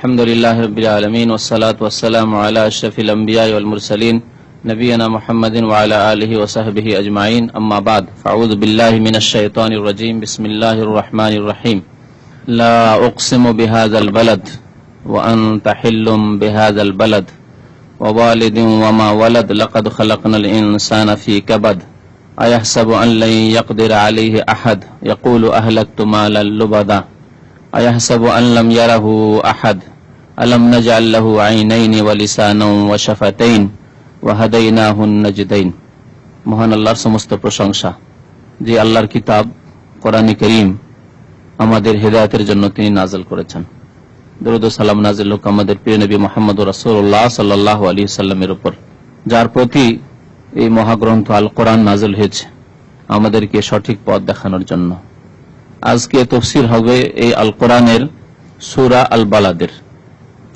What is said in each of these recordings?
আলহামদুলিল্লাহ রাব্বিল আলামিন ওয়াসসালাতু ওয়াসসালামু আলা আশরাফিল আমবিয়া ওয়াল মুরসালিন নবিয়িনা মুহাম্মাদিন ওয়া আলা আলিহি ওয়া সাহবিহি আজমাইন আম্মা বাদ ফাউযু বিল্লাহি মিনাশ শাইতানির রাজীম বিসমিল্লাহির রহমানির রহিম লা উকসিমু বিহাযাল বালাদ ওয়া আনতা হিল্লুম বিহাযাল বালাদ ওয়া ওয়ালিদিন ওয়া মা ওয়ালাদ লাকাদ খালাকনাল ইনসানা ফি কাবাদ আয়াহসাবু আন লা ইয়াকদির আলাইহি আহাদ ইয়াকুলু আহলাকতু মালাল লুবাদা আয়াহসাবু আন লাম ইয়ারাহু আহাদ আলাম নাজআল লাহু আইনাইনি ওয়া লিসানান ওয়া শাফাতাইন ওয়া হাদাইনাহুন নাজদাইন। মহান আল্লাহর সমস্ত প্রশংসা, যে আল্লাহর কিতাব কোরআনে কারীম আমাদের হেদায়েতের জন্য তিনি নাযিল করেছেন। দরুদ ও সালাম নাযিল হোক আমাদের প্রিয় নবী মুহাম্মদুর রাসূলুল্লাহ সাল্লাল্লাহু আলাইহি সাল্লামের উপর, যার প্রতি এই মহাগ্রন্থ আল কোরআন নাযিল হয়েছে আমাদেরকে সঠিক পথ দেখানোর জন্য। আজকে তাফসীর হবে এই আল কোরআনের সূরা আল বালাদের।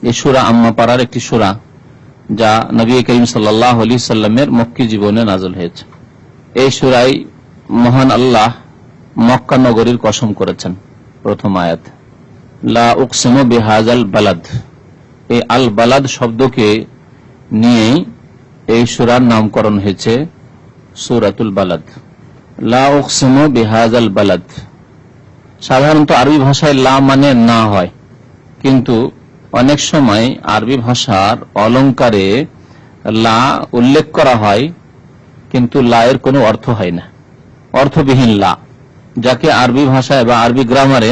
এই সূরা আম্মা পারার একটি সূরা, যা নবী করিম সাল্লাল্লাহু আলাইহি সাল্লামের মক্কি জীবনে নাযিল হয়েছে। এই সূরায় মহান আল্লাহ মক্কা নগরীর কসম করেছেন। প্রথম আয়াত লা উকসিমু বিহাযাল বালাদ, এই আল বালাদ শব্দকে নিয়ে এই সূরার নামকরণ হয়েছে সূরাতুল বালাদ। লা উকসিমু বিহাযাল বালাদ, সাধারণত আরবি ভাষায় লা মানে না হয়, কিন্তু অনেক সময় আরবি ভাষার অলংকারে লা উল্লেখ করা হয়, কিন্তু লা এর কোনো অর্থ হয় না, অর্থবিহীন লা, যাকে আরবি ভাষায় বা আরবি গ্রামারে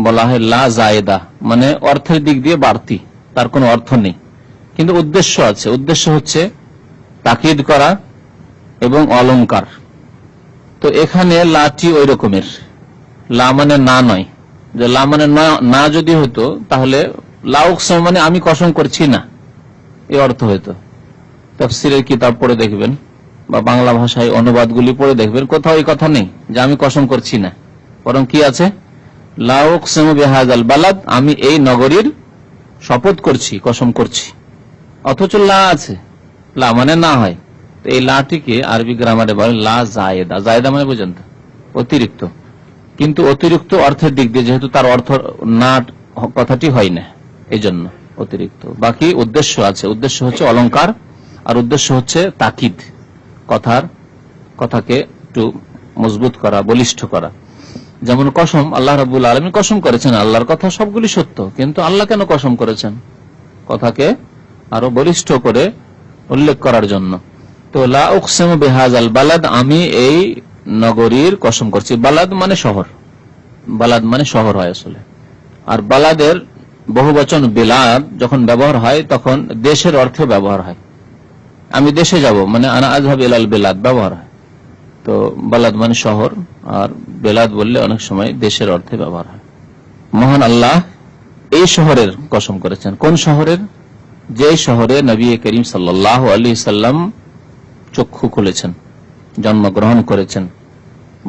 বলা হয় লা জায়েদা, মানে অর্থের দিক দিয়ে বাড়তি, তার কোনো অর্থ নেই, কিন্তু উদ্দেশ্য আছে। উদ্দেশ্য হচ্ছে তাকিদ করা এবং অলংকার। তো এখানে লাটি ওই রকমের, লা মানে না নয়, যে লা মানে না যদি হতো তাহলে লা উকসিম মানে আমি কসম করছি না, এই অর্থ হতো। তাফসীরের কিতাব পড়ে দেখবেন বা বাংলা ভাষায় অনুবাদগুলি পড়ে দেখবেন, কোথাও এই কথা নেই যে আমি কসম করছি না, বরং কি আছে লা উকসিমু বিহাযাল বালাদ, আমি এই নগরীর শপথ করছি, কসম করছি, অথচ লা আছে, লা মানে না হয়। তো এই লাটিকে আরবি গ্রামারে বলে লা জায়েদা। জায়েদা মানে বুঝেন তো অতিরিক্ত, কিন্তু অতিরিক্ত অর্থের দিক দিয়ে যেহেতু তার অর্থ না কথাটি হয় না, এই জন্য অতিরিক্ত। বাকি উদ্দেশ্য আছে, উদ্দেশ্য হচ্ছে অলংকার, আর উদ্দেশ্য হচ্ছে তাকিদ, কথাকে একটু মজবুত করা, বলিষ্ঠ করা। যেমন কসম, আল্লাহ রাব্বুল আলামিন কসম করেছেন, আল্লাহর কথা সবগুলি সত্য, কিন্তু আল্লাহ কেন কসম করেছেন? কথাকে আরো বলিষ্ঠ করে উল্লেখ করার জন্য। তো লা উকসিমু বিহাযাল বালাদ, আমি এই নগরীর কসম করছি। বালাদ মানে শহর, বালাদ মানে শহর হয় আসলে। আর বালাদের বহুবচন বিলাদ যখন ব্যবহার হয় তখন দেশের অর্থে ব্যবহার হয়। আমি দেশে যাব মানে আনা আযহাব ইলাল বিলাদ ব্যবহার হয়। তো বালাদ মানে শহর, আর বিলাদ বললে অনেক সময় দেশের অর্থে ব্যবহার হয়। মহান আল্লাহ এই শহরের কসম করেছেন। কোন শহরের? যে শহরে নবী করিম সাল্লাল্লাহু আলাইহি সাল্লাম চক্ষু খুলেছেন, জন্মগ্রহণ করেছেন,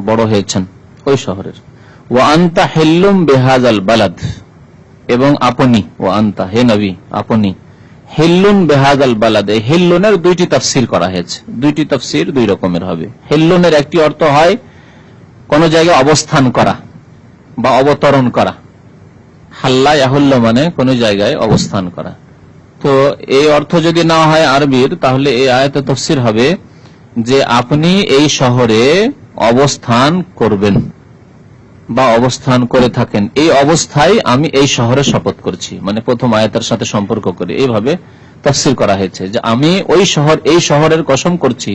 বড় হয়েছেন, ওই শহরের। ওয়া আনতা হিল্লুম বিহাযাল বালাদ, এবং আপনি, ওয়া আনতা হে নবী আপনি, হিল্লুন বিহাযাল বালাদ, এই হিল্লুনের দুইটি তাফসীর করা হয়েছে। দুইটি তাফসীর দুই রকমের হবে। হিল্লুনের একটি অর্থ হয় কোন জায়গায় অবস্থান করা বা অবতরণ করা। হাল্লা ইয়াহুল্লু মানে কোন জায়গায় অবস্থান করা। তো এই অর্থ যদি না হয় আরবির, তাহলে এই আয়াতের তাফসীর হবে যে আপনি এই শহরে অবস্থান করবেন বা অবস্থান করে থাকেন, এই অবস্থায় আমি এই শহরে শপথ করছি। মানে প্রথম আয়াতের সাথে সম্পর্ক করে এইভাবে তাফসীর করা হয়েছে যে আমি ওই শহর, এই শহরের কসম করছি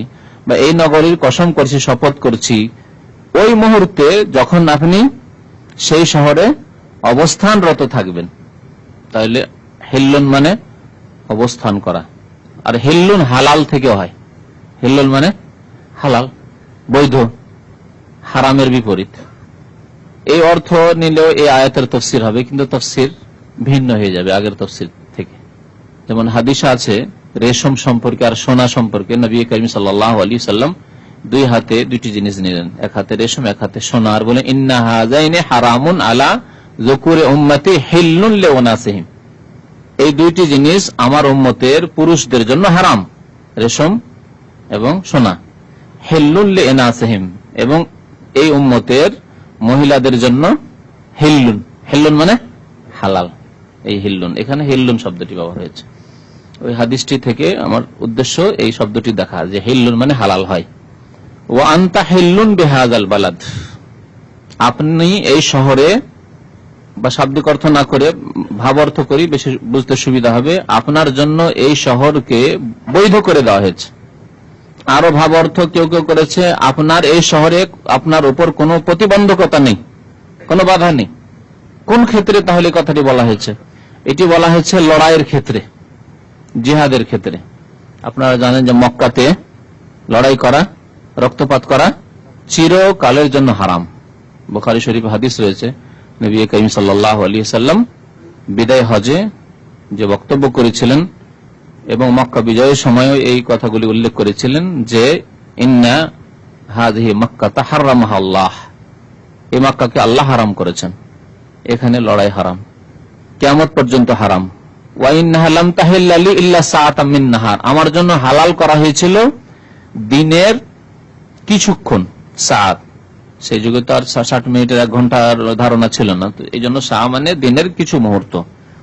বা এই নগরীর কসম করছি, শপথ করছি ওই মুহূর্তে যখন আপনি সেই শহরে অবস্থানরত থাকবেন। তাহলে হিল্লুন মানে অবস্থান করা, আর হিল্লুন হালাল থেকে হয়। হিল্লুন মানে হালাল, বৈধ, হারামের বিপরীত। এই অর্থ নিলেও এই আয়াতের তাফসীর হবে, কিন্তু তাফসীর ভিন্ন হয়ে যাবে আগের তাফসীর থেকে। যেমন হাদিসে আছে রেশম সম্পর্কে আর সোনা সম্পর্কে, নবী করিম সাল্লাল্লাহু আলাইহি সাল্লাম দুই হাতে দুইটি জিনিস নিলেন, এক হাতে রেশম, এক হাতে সোনা, আর বলে ইন্না হাযাইনি হারামুন আলা যুকুরি উম্মতি হিল্লুন লিউনাসিহিম, এই দুইটি জিনিস আমার উম্মতের পুরুষদের জন্য হারাম, রেশম এবং সোনা। হিল্লুন লিউনাসিহিম, এবং এই উম্মতের মহিলাদের জন্য হিল্লুন, হিল্লুন মানে হালাল। এই হিল্লুন, এখানে হিল্লুন শব্দটি ব্যবহার হয়েছে। ওই হাদিসটি থেকে আমার উদ্দেশ্য এই শব্দটি দেখা, যে হিল্লুন মানে হালাল হয়। ওয়া আনতা হিল্লুন বিহাযাল বালাদ, আপনি এই শহরে, বা শাব্দিক অর্থ না করে ভাব অর্থ করি, বেশি বুঝতে সুবিধা হবে, আপনার জন্য এই শহরকে বৈধ করে দেওয়া হয়েছে। আরো ভাব অর্থ কেউ কেউ করেছে, আপনার এই শহরে আপনার উপর কোনো প্রতিবন্ধকতা নেই, কোনো বাধা নেই। কোন ক্ষেত্রে তাহলে কথাটি বলা হয়েছে? এটি বলা হয়েছে লড়াইয়ের ক্ষেত্রে, জিহাদের ক্ষেত্রে। আপনারা জানেন যে মক্কাতে লড়াই করা, রক্তপাত করা চিরকালের জন্য হারাম। বুখারী শরীফ হাদিস রয়েছে, নবী করিম সাল্লাল্লাহু আলাইহি সাল্লাম বিদায় হজে যে বক্তব্য করেছিলেন এবং মক্কা বিজয়ের সময়ও এই কথাগুলি উল্লেখ করেছিলেন যে ইন্না হাযিহি মক্কা তাহাররামাহা আল্লাহ, এই মক্কাকে আল্লাহ হারাম করেছেন, এখানে লড়াই হারাম, কিয়ামত পর্যন্ত হারাম। ওয়া ইন্নাহা লাম তাহিল্লা লি ইল্লা সাআতাম মিন নাহার, আমার জন্য হালাল করা হয়েছিল দিনের কিছুক্ষণ, সাআত, সেই যুগে তো আর 60 মিনিটের 1 ঘন্টার ধারণা ছিল না, তো এই জন্য সা মানে দিনের কিছু মুহূর্ত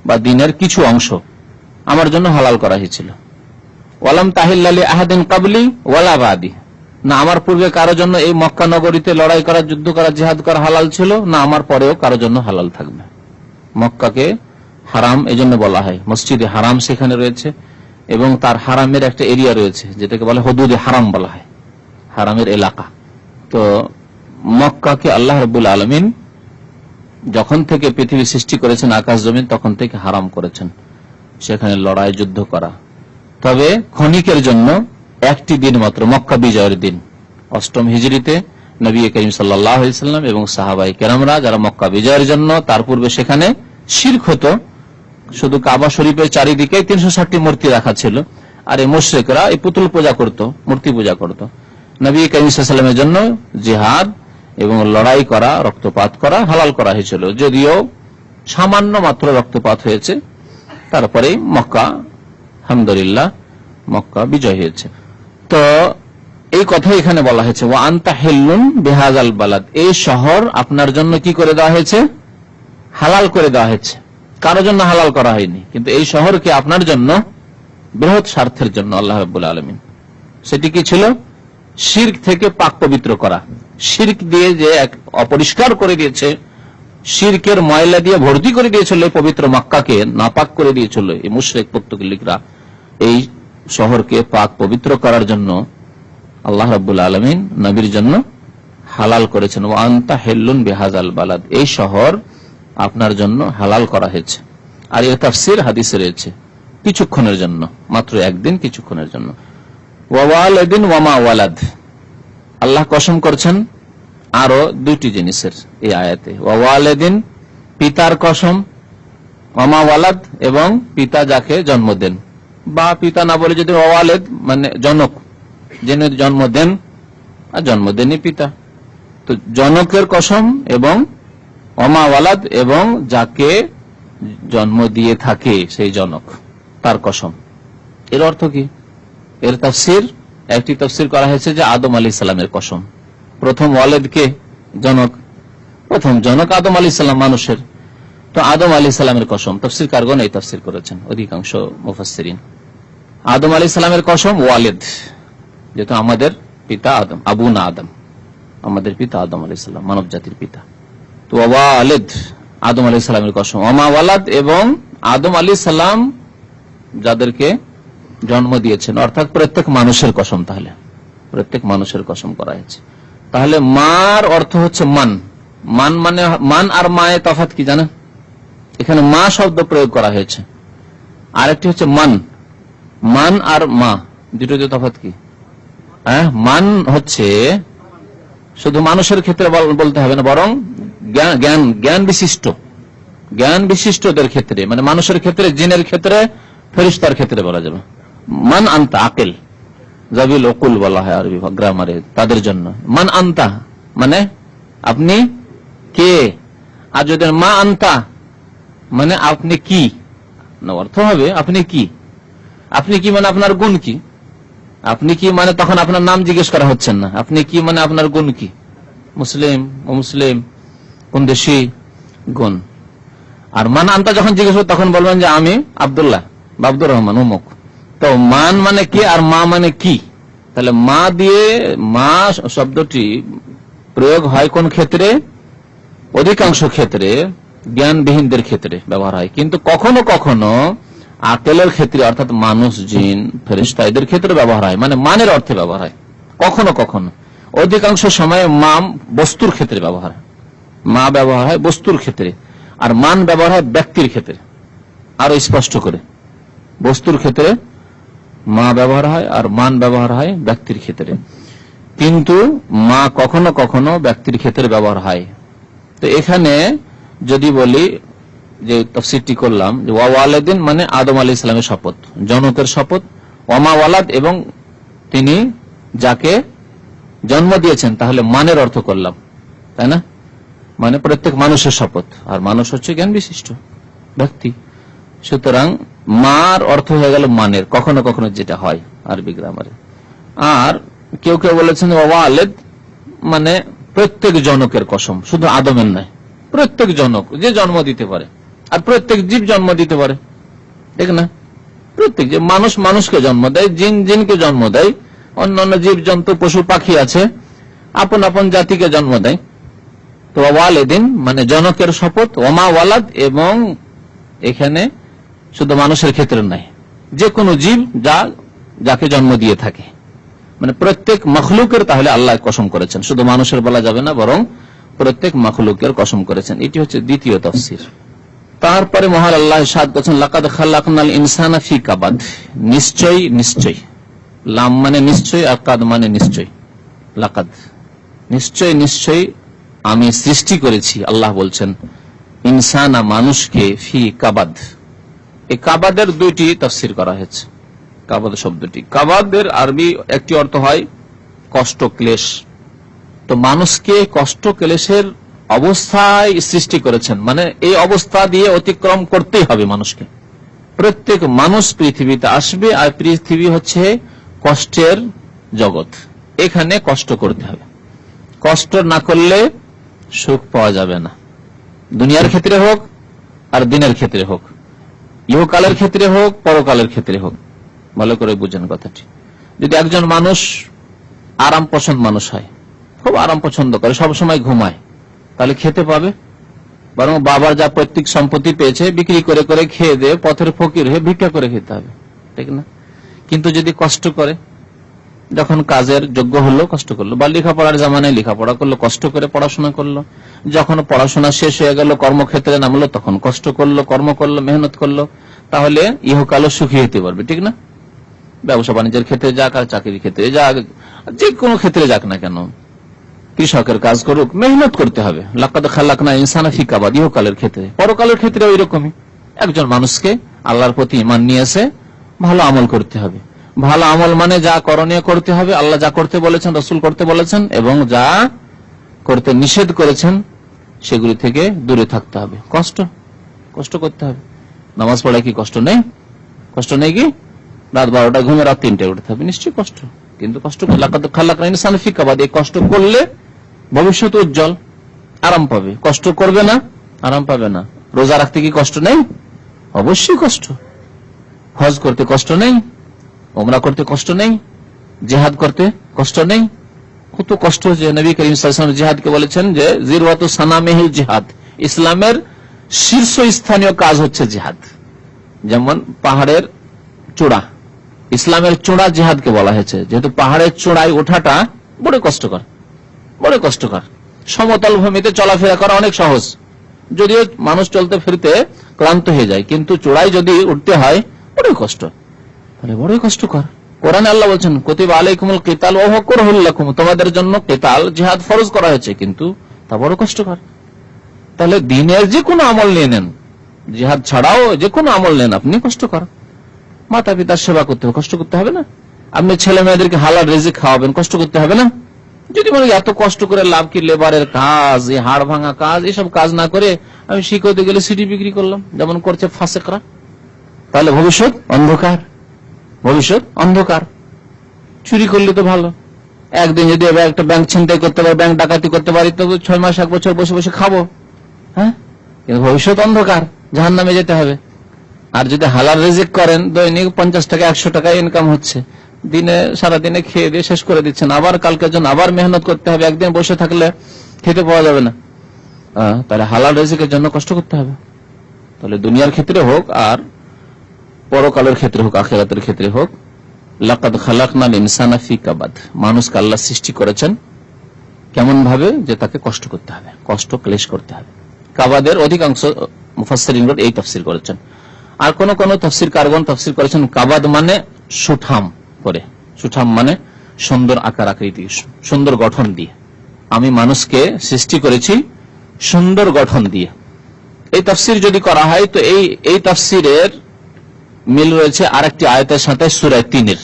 বা দিনের কিছু অংশ আমার জন্য হালাল করা হয়েছিল। ওয়ালাম তাহিল্লা লি আহাদিন ক্বাবলি ওয়ালা বাদি, না আমার পূর্বে কারো জন্য এই মক্কা নগরীতে লড়াই করা, যুদ্ধ করা, জিহাদ করা হালাল ছিল, না আমার পরেও কারো জন্য হালাল থাকবে। মক্কাকে হারাম এজন্য বলা হয়, মসজিদে হারাম সেখানে রয়েছে এবং তার হারামের একটা এরিয়া রয়েছে যেটাকে বলে হুদুদে হারাম বলা হয়, হারামের এলাকা। তো মক্কাকে আল্লাহ রাব্বুল আলামিন যখন থেকে পৃথিবী সৃষ্টি করেছেন, আকাশ জমিন, তখন থেকে হারাম করেছেন সেখানে লড়াই, যুদ্ধ করা। তবে ক্ষণিকের জন্য একটি দিন মাত্র, মক্কা বিজয়ের দিন 8ম হিজরিতে নবী করিম সাল্লাল্লাহু আলাইহি সাল্লাম এবং সাহাবায়ে কেরামরা যারা মক্কা বিজয়ের জন্য, তার পূর্বে সেখানে শিরক হতো, শুধু কাবা শরীফের চারিদিকে 360টি মূর্তি রাখা ছিল, আর এই মুশরিকরা এই পুতুল পূজা করত, মূর্তি পূজা করত। নবী করিম সাল্লাল্লাহু আলাইহি ওয়াসাল্লামের জন্য জিহাদ এবং লড়াই করা, রক্তপাত করা হালাল করা হয়েছিল, যদিও সামান্য মাত্র রক্তপাত হয়েছে, তারপরে মক্কা আলহামদুলিল্লাহ মক্কা বিজয় হয়েছে। তো এই কথা এখানে বলা হয়েছে, ওয়া আনতা হিল্লুন বিহাযাল বালাদ, এই শহর আপনার জন্য কি করে দেওয়া হয়েছে? হালাল করে দেওয়া হয়েছে, কারোর জন্য হালাল করা হয়নি, কিন্তু এই শহরকে আপনার জন্য বৃহৎ স্বার্থের জন্য আল্লাহ রাব্বুল আলামিন, সেটি কি ছিল? শিরক থেকে পাক পবিত্র করা। শিরক দিয়ে যে অপরিষ্কার করে দিয়েছে, শিরকের ময়লা দিয়ে ভর্তি করে দিয়েছিল পবিত্র মক্কাকে, নাপাক করে দিয়েছিল এই মুশরিক পর্তুগিজরা, এই শহরকে পাক পবিত্র করার জন্য আল্লাহ রাব্বুল আলামিন নবীর জন্য হালাল করেছেন। ওয়া আনতা হিল্লুন বিহাযাল বালাদ, এই শহর আপনার জন্য হালাল করা হয়েছে। আর এর তাফসীর হাদিসে রয়েছে, কিছুক্ষণের জন্য, মাত্র একদিন, কিছুক্ষণের জন্য। ওয়া ওয়ালাদিন ওয়া মা ওয়ালাদ, আল্লাহ কসম করছেন আরো 2টি জিনিসের এই আয়াতে। ওয়া ওয়ালাদিন, পিতার কসম, ওয়া মা ওয়ালাদ, এবং পিতা যাকে জন্ম দেন, বা পিতা না বলে যদি ওয়ালেদ মানে জনক, যিনি জন্ম দেন, আর জন্ম দেনই পিতা, তো জনকের কসম এবং ওমা ওয়ালাদ, এবং যাকে জন্ম দিয়ে থাকে সেই জনক, তার কসম। এর অর্থ কি? এর তাফসীর, একটি তাফসীর করা হয়েছে যে আদম আলাইহিস সালামের কসম। প্রথম ওয়ালেদকে জনক, প্রথম জনক আদম আলাইহিস সালাম মানুষের, তো আদম আলাইহিস সালামের কসম। তাফসীরকারগণ এই তাফসীর করেছেন, অধিকাংশ মুফাসসিরিন। আদম আলাইহিস সালামের কসম ওয়ালিদ, যেহেতু আমাদের পিতা আদম, আবুনা আদম, আমাদের পিতা আদম আলাইহিস সালাম, মানব জাতির পিতা। তো ওয়ালিদ, আদম আলাইহিস সালামের কসম। ওমা ওয়ালাদ, এবং আদম আলাইহিস সালাম যাদেরকে জন্ম দিয়েছেন, অর্থাৎ প্রত্যেক মানুষের কসম। তাহলে প্রত্যেক মানুষের কসম করা হয়েছে। তাহলে মার অর্থ হচ্ছে মান। মান মানে, মান আর মায়ে তফাৎ কি জানেন? এখানে মা শব্দ প্রয়োগ করা হয়েছে, আরেকটি হচ্ছে মান। মান আর মা দুটোতে তফাৎ কি? মান হচ্ছে শুধু মানুষের ক্ষেত্রে বলতে হবে না, বরং জ্ঞান বিশিষ্ট, জ্ঞান বিশিষ্টদের ক্ষেত্রে, মানে মানুষের ক্ষেত্রে, জিনের ক্ষেত্রে, ফেরেশতার ক্ষেত্রে বলা যাবে। মান আনতা, আকিল, জাবিল উকুল বলা হয় আরবি গ্রামারে তাদের জন্য। মান আনতা মানে আপনি কে, আর যদি মা আনতা মানে আপনি কি, অর্থ হবে আপনি কি। আপনি কি মানে আপনার গুণ কি। আপনি কি মানে তখন আপনার নাম জিজ্ঞেস করা হচ্ছেন না, আপনি কি মানে আপনার গুণ কি, মুসলিম, ও মুসলিম, কোন দেশি, গুণ। আর মান আনতা যখন জিজ্ঞেস করবো তখন বলবেন যে আমি আব্দুল্লাহ বা আব্দুর রহমান অমুক। তো মান মানে কি আর মা মানে কি? তাহলে মা দিয়ে মা শব্দটি প্রয়োগ হয় কোন ক্ষেত্রে? অধিকাংশ ক্ষেত্রে জ্ঞানবিহীনদের ক্ষেত্রে ব্যবহার হয়, কিন্তু কখনো কখনো আকেলের ক্ষেত্রে অর্থাৎ মানুষ, জিন, ফেরেশতা এদের ক্ষেত্রে ব্যবহার হয়, মানে মানের অর্থে ব্যবহার হয় কখনো কখনো। অধিকাংশ সময় মা বস্তুর ক্ষেত্রে ব্যবহার হয়, মা ব্যবহার হয় বস্তুর ক্ষেত্রে, আর মান ব্যবহার হয় ব্যক্তির ক্ষেত্রে। আরো স্পষ্ট করে, বস্তুর ক্ষেত্রে মা ব্যবহার হয় আর মান ব্যবহার হয় ব্যক্তির ক্ষেত্রে, কিন্তু মা কখনো কখনো ব্যক্তির ক্ষেত্রে ব্যবহার হয়। তো এখানে যদি বলি যে তাফসীরটি করলাম যে ওয়ালিদিন মানে আদম আলাইহিস সালামের শপথ, জনকের শপথ, ওমা ওয়ালাদ এবং তিনি যাকে জন্ম দিয়েছেন, তাহলে মানের অর্থ করলাম, তাই না? মানে প্রত্যেক মানুষের শপথ, আর মানুষ হচ্ছে জ্ঞান বিশিষ্ট ব্যক্তি। সুতরাং মার অর্থ হয়ে গেল মানের, কখনো কখনো যেটা হয় আরবি গ্রামারে। আর কেউ কেউ বলেছেন ওয়ালিদ মানে প্রত্যেক জনকের কসম, শুধু আদমের নয়, প্রত্যেক জনক যে জন্ম দিতে পারে, আর প্রত্যেক জীব জন্ম দিতে পারে, ঠিক না? প্রত্যেক যে মানুষ মানুষকে জন্ম দেয়, জিন জিনকে জন্ম দেয়, অন্যান্য জীব জন্তু পশু পাখি আছে আপন আপন জাতিকে জন্ম দেয়। তো ওয়ালিদিন মানে জনকের শপথ, ওমা ওয়ালাদ, এবং এখানে শুধু মানুষের ক্ষেত্রে নাই, যে কোনো জীব যাকে জন্ম দিয়ে থাকে, মানে প্রত্যেক মখলুকের তাহলে আল্লাহ কসম করেছেন, শুধু মানুষের বলা যাবে না, বরং প্রত্যেক মখলুকের কসম করেছেন। এটি হচ্ছে দ্বিতীয় তাফসীর। তারপরে মহান আল্লাহ ইরশাদ করেছেন লাকাদ খালাকনাল ইনসানা ফি কাবাদ, নিশ্চয়ই নিশ্চয়ই, লাম মানে নিশ্চয়ই আর কাদ মানে নিশ্চয়ই, লাকাদ নিশ্চয় নিশ্চয়ই আমি সৃষ্টি করেছি, আল্লাহ বলছেন ইনসানা মানুষকে, ফি কাবাদ। এই কাবাদের দুইটি তাফসীর করা হয়েছে। কাবাদ শব্দটি, কাবাদের আরবি একটি অর্থ হয় কষ্ট, ক্লেশ। তো মানুষকে কষ্ট ক্লেশের অবস্থায় সৃষ্টি করেছেন, মানে এই অবস্থা দিয়ে অতিক্রম করতেই হবে মানুষকে। প্রত্যেক মানুষ পৃথিবীতে আসবে, আর পৃথিবী হচ্ছে কষ্টের জগৎ, এখানে কষ্ট করতে হবে। কষ্ট না করলে সুখ পাওয়া যাবে না, দুনিয়ার ক্ষেত্রে হোক আর দিনের ক্ষেত্রে হোক, ইহকালের ক্ষেত্রে হোক পরকালের ক্ষেত্রে হোক। ভালো করে বুঝেন কথাটি। যদি একজন মানুষ আরাম পছন্দ মানুষ হয়, খুব আরাম পছন্দ করে, সবসময় ঘুমায়, তাহলে খেতে পাবে? বরং বাবার যা পৈতৃক সম্পত্তি পেয়েছে বিক্রি করে করে খেয়ে দিয়ে পথের ফকির হয়ে ভিক্ষা করে খেতে হবে, ঠিক না? কিন্তু যদি কষ্ট করে, যখন কাজের যোগ্য হলো কষ্ট করলো, বা লেখাপড়ার জামানায় লেখাপড়া করলো, কষ্ট করে পড়াশোনা করলো, যখন পড়াশোনা শেষ হয়ে গেল কর্মক্ষেত্রে নামলো, তখন কষ্ট করলো, কর্ম করলো, মেহনত করলো, তাহলে ইহকালও সুখী হতে পারবে, ঠিক না? ব্যবসা বাণিজ্যের ক্ষেত্রে যাক আর চাকরির ক্ষেত্রে যাক, যে কোনো ক্ষেত্রে যাক না কেন, কৃষকের কাজ করুক, মেহনত করতে হবে। লাকাদ খালাকনা ইনসানা ফি কাবাদ, ইহকালের ক্ষেত্রে, পরকালের ক্ষেত্রে ওই রকমই। একজন মানুষকে আল্লাহর প্রতি ঈমান নিয়ে এসে ভালো আমল করতে হবে। ভালো আমল মানে যা করণীয় করতে হবে, আল্লাহ যা করতে বলেছেন, রাসূল করতে বলেছেন, এবং যা করতে নিষেধ করেছেন সেগুলি থেকে দূরে থাকতে হবে। কষ্ট করতে হবে। নামাজ পড়ায় কি কষ্ট নেই? কষ্ট নেই কি? রাত 12টা ঘুমে রাত 3টায় উঠতে হবে, নিশ্চয়ই কষ্ট। কিন্তু কষ্ট এই কষ্ট করলে ভবিষ্যৎ উজ্জ্বল, আরাম পাবে। কষ্ট করবে না, আরাম পাবে না। রোজা রাখতে কি কষ্ট নেই? অবশ্যই কষ্ট। হজ করতে কষ্ট নেই? ওমরা করতে কষ্ট নেই? জিহাদ করতে কষ্ট নেই? কত কষ্ট। যে নবী করিম সাল্লাল্লাহু আলাইহি ওয়াসাল্লাম জিহাদকে বলেছেন যে জিরওয়াতু সানামিহিল জিহাদ, ইসলামের শীর্ষস্থানীয় কাজ হচ্ছে জিহাদ। যেমন পাহাড়ের চূড়া, ইসলামের চূড়া জিহাদকে বলা হয়েছে, যেহেতু পাহাড়ের চূড়ায় ওঠাটা বড় কষ্টকর, বড় কষ্টকর। সমতল ভূমিতে চলাফেরা করা অনেক সহজ, যদিও মানুষ চলতে ফিরতে ক্লান্ত হয়ে যায়, কিন্তু চূড়ায় যদি উঠতে হয় বড় কষ্ট, বড় কষ্টকর। কোরআনে আল্লাহ বলছেন কুতিবা আলাইকুমুল কিতাল ওয়া হুয়া কুরহুল লাকুম, তোমাদের জন্য কিতাল জিহাদ ফরজ করা হয়েছে, কিন্তু তা বড় কষ্টকর। তাহলে দিনের যে কোনো আমল নিয়ে নেন, জিহাদ ছাড়াও যে কোনো আমল নেন, আপনি কষ্টকর। মাতা পিতার সেবা করতে হবে, কষ্ট করতে হবে না? আপনি ছেলে মেয়েদেরকে হালাল রিজিক খাওয়াবেন, কষ্ট করতে হবে না? যদি বলে এত কষ্ট করে লাভ কি, লেবারের কাজ, এই হাড় ভাঙা কাজ, এসব কাজ না করে আমি শিখতে গেলে সিডি বিক্রি করলাম, যেমন করছে ফাসেকরা, তাহলে ভবিষ্যৎ অন্ধকার, ভবিষ্যৎ অন্ধকার। চুরি করলে তো ভালো, একদিন যদি একটা ব্যাংক ছিনতাই করতে পারি, ব্যাংক ডাকাতি করতে পারি, তবে 6 মাস 1 বছর বসে বসে খাবো, হ্যাঁ? কিন্তু ভবিষ্যৎ অন্ধকার। জাহান্নামে যেতে হবে। আর যদি হালাল রিজিক করেন, দৈনিক 50 টাকা 100 টাকা ইনকাম হচ্ছে, দিনে সারাদিনে খেয়ে দিয়ে শেষ করে দিচ্ছেন, আবার কালকের জন্য আবার মেহনত করতে হবে, একদিন বসে থাকলে খেতে পাওয়া যাবে না, তাহলে হালাল রিজিকের জন্য কষ্ট করতে হবে। তাহলে দুনিয়ার ক্ষেত্রে হোক আর পরকালের ক্ষেত্রে হোক, আখিরাতের ক্ষেত্রে হোক, লাকাদ খালাকনাল ইনসানা ফি কাবাদ, মানুষকে আল্লাহ সৃষ্টি করেছেন কেমন ভাবে, যে তাকে কষ্ট করতে হবে, কষ্ট ক্লেশ করতে হবে। কাবাদের অধিকাংশ মুফাসসিরিনগণ এই তাফসীর করেছেন। আর কোন কোন তাফসীরকারগণ তাফসীর করেছেন কাবাদ মানে সুঠাম করে, সুঠাম মানে সুন্দর আকার আকৃতি, সুন্দর গঠন দিয়ে। আমি মানুষকে সৃষ্টি করেছি সুন্দর গঠন দিয়ে। এই তাফসীর যদি করা হয় তো এই তাফসীরের মিল রয়েছে আরেকটি আয়াতের সাথে, সূরা 3-এর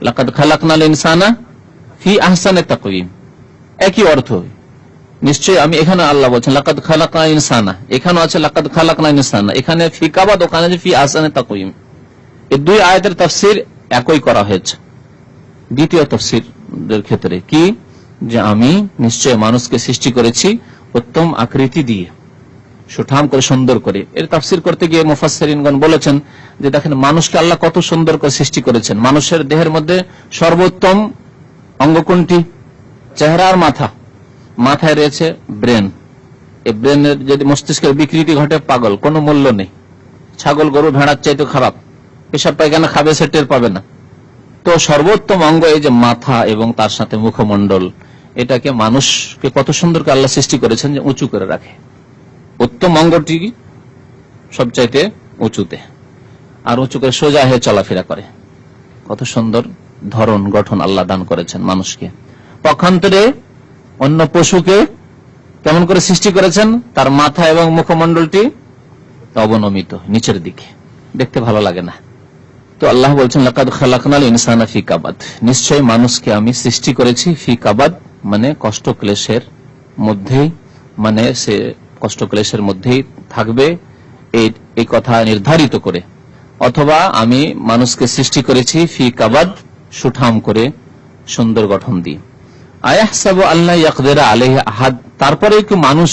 লাকাদ খালাকনাল ইনসানা ফি আহসানি তাকওয়িম, একই অর্থ। নিশ্চয়ই আমি, এখানে আল্লাহ বলছেন লাকাদ খালাকনা ইনসানা, এখানে আছে লাকাদ খালাকনা ইনসানা, এখানে ফি কাবাদ, ওখানে আছে ফি আহসানি তাকওয়িম। এই দুই আয়াতের তাফসীর একই করা হয়েছে। দ্বিতীয় তাফসীরের ক্ষেত্রে কি, যে আমি নিশ্চয় মানুষকে সৃষ্টি করেছি উত্তম আকৃতি দিয়ে, সুঠাম করে, সুন্দর করে। এর তাফসীর করতে গিয়ে মুফাসসিরিনগণ বলেছেন যে দেখেন মানুষকে আল্লাহ কত সুন্দর করে সৃষ্টি করেছেন। মানুষের দেহের মধ্যে সর্বোত্তম অঙ্গ কোনটি? চেহারা আর মাথা। মাথায় রয়েছে ব্রেন। এই ব্রেনের যদি মস্তিষ্কের বিকৃতি ঘটে, পাগল, কোনো মূল্য নেই। ছাগল গরু ভেড়ার চাইতে খারাপ, পেশাব পায়খানা খাবে সে টের পাবে না। তো সর্বোত্তম অঙ্গ এই যে মাথা এবং তার সাথে মুখমণ্ডল, এটাকে মানুষকে কত সুন্দর করে আল্লাহ সৃষ্টি করেছেন যে উঁচু করে রাখে। উত্তম অঙ্গটি সবচাইতে উঁচুতে, আর উঁচু করে সোজা হয়ে চলাফেরা করে। কত সুন্দর ধরন গঠন আল্লাহ দান করেছেন মানুষকে। পক্ষান্তরে অন্য পশুকে কেমন করে সৃষ্টি করেছেন, তার মাথা এবং মুখমণ্ডলটি অবনমিত নিচের দিকে, দেখতে ভালো লাগে না। তো আল্লাহ বলছেন লাকাদ খালাকনাল ইনসানা ফি কাবাদ, নিশ্চয় মানুষকে আমি সৃষ্টি করেছি ফি কাবাদ, মানে কষ্ট ক্লেশের মধ্যেই, মানে সে কষ্ট ক্লেশের মধ্যেই থাকবে এই কথা নির্ধারিত করে। অথবা আমি মানুষকে সৃষ্টি করেছি ফি কাবাদ, সুঠাম করে, সুন্দর গঠন দিয়ে। আয়াহসাবু আল্লাহ ইয়াকদিরা আলাইহি আহাদ, তারপরে কি মানুষ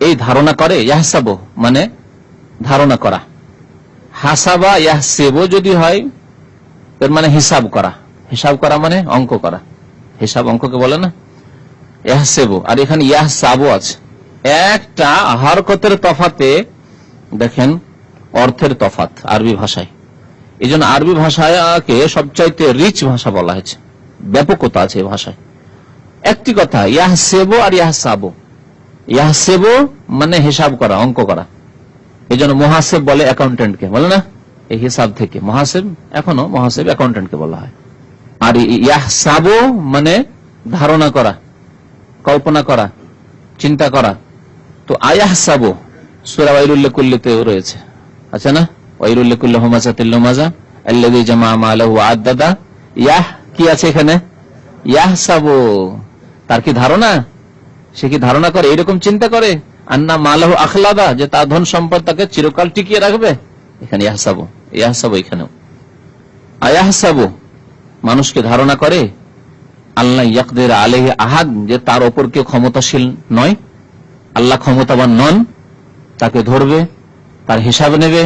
এই ধারণা করে? ইয়াহসাবু মানে ধারণা করা, হাসাবা ইয়াহসিবু যদি হয় এর মানে হিসাব করা। হিসাব করা মানে অঙ্ক করা, হিসাব অঙ্ককে বলে না, ইয়াহসিবু। আর এখানে ইয়াহসাবু আছে, একটা হরকতের তফাতে দেখেন অর্থের তফাত আরবি ভাষায়। এই জন্য আরবি ভাষাকে সবচাইতে রিচ ভাষা বলা হয়েছে, ব্যাপকতা আছে এই ভাষায়। একটি কথা ইয়াহসিবু আর ইয়াহসাবু। ইয়াহসিবু মানে হিসাব করা, অঙ্ক করা। এই জন্য মুহাসিব বলে অ্যাকাউন্টেন্টকে, বলে না, এই হিসাব থেকে মুহাসিব, এখনো মুহাসিব অ্যাকাউন্টেন্টকে বলা হয়। আর ইয়াহসাবু মানে ধারণা করা, কল্পনা করা, চিন্তা করা। তো আয়াহসাবু সূরা ওয়াইলুল লিকুল্লিতে রয়েছে, আছে না, ওয়াইলুল লিকুল্লি হুমাযাতিল লুমাযা আল্লাযী জামাআ মালাহু ওয়া আদ্দাদা। ইয়াহ কি আছে এখানে? ইয়াহসাবু, তার কি ধারণা, সে কি ধারণা করে, এরকম চিন্তা করে, আন্না মালাহু আখলাদা, যে তার ধন সম্পদ তাকে চিরকাল টিকিয়ে রাখবে। এখানে ইয়াহসাবু, ইয়াহসাবু এখানেও আয়াহসাবু, মানুষকে ধারণা করে আল্লাহ ইয়াকদির আলাইহি আহাদ, যে তার ওপর কেউ ক্ষমতাশীল নয়, আল্লাহ ক্ষমতাবান নন, তাকে ধরবে, তার হিসাব নেবে,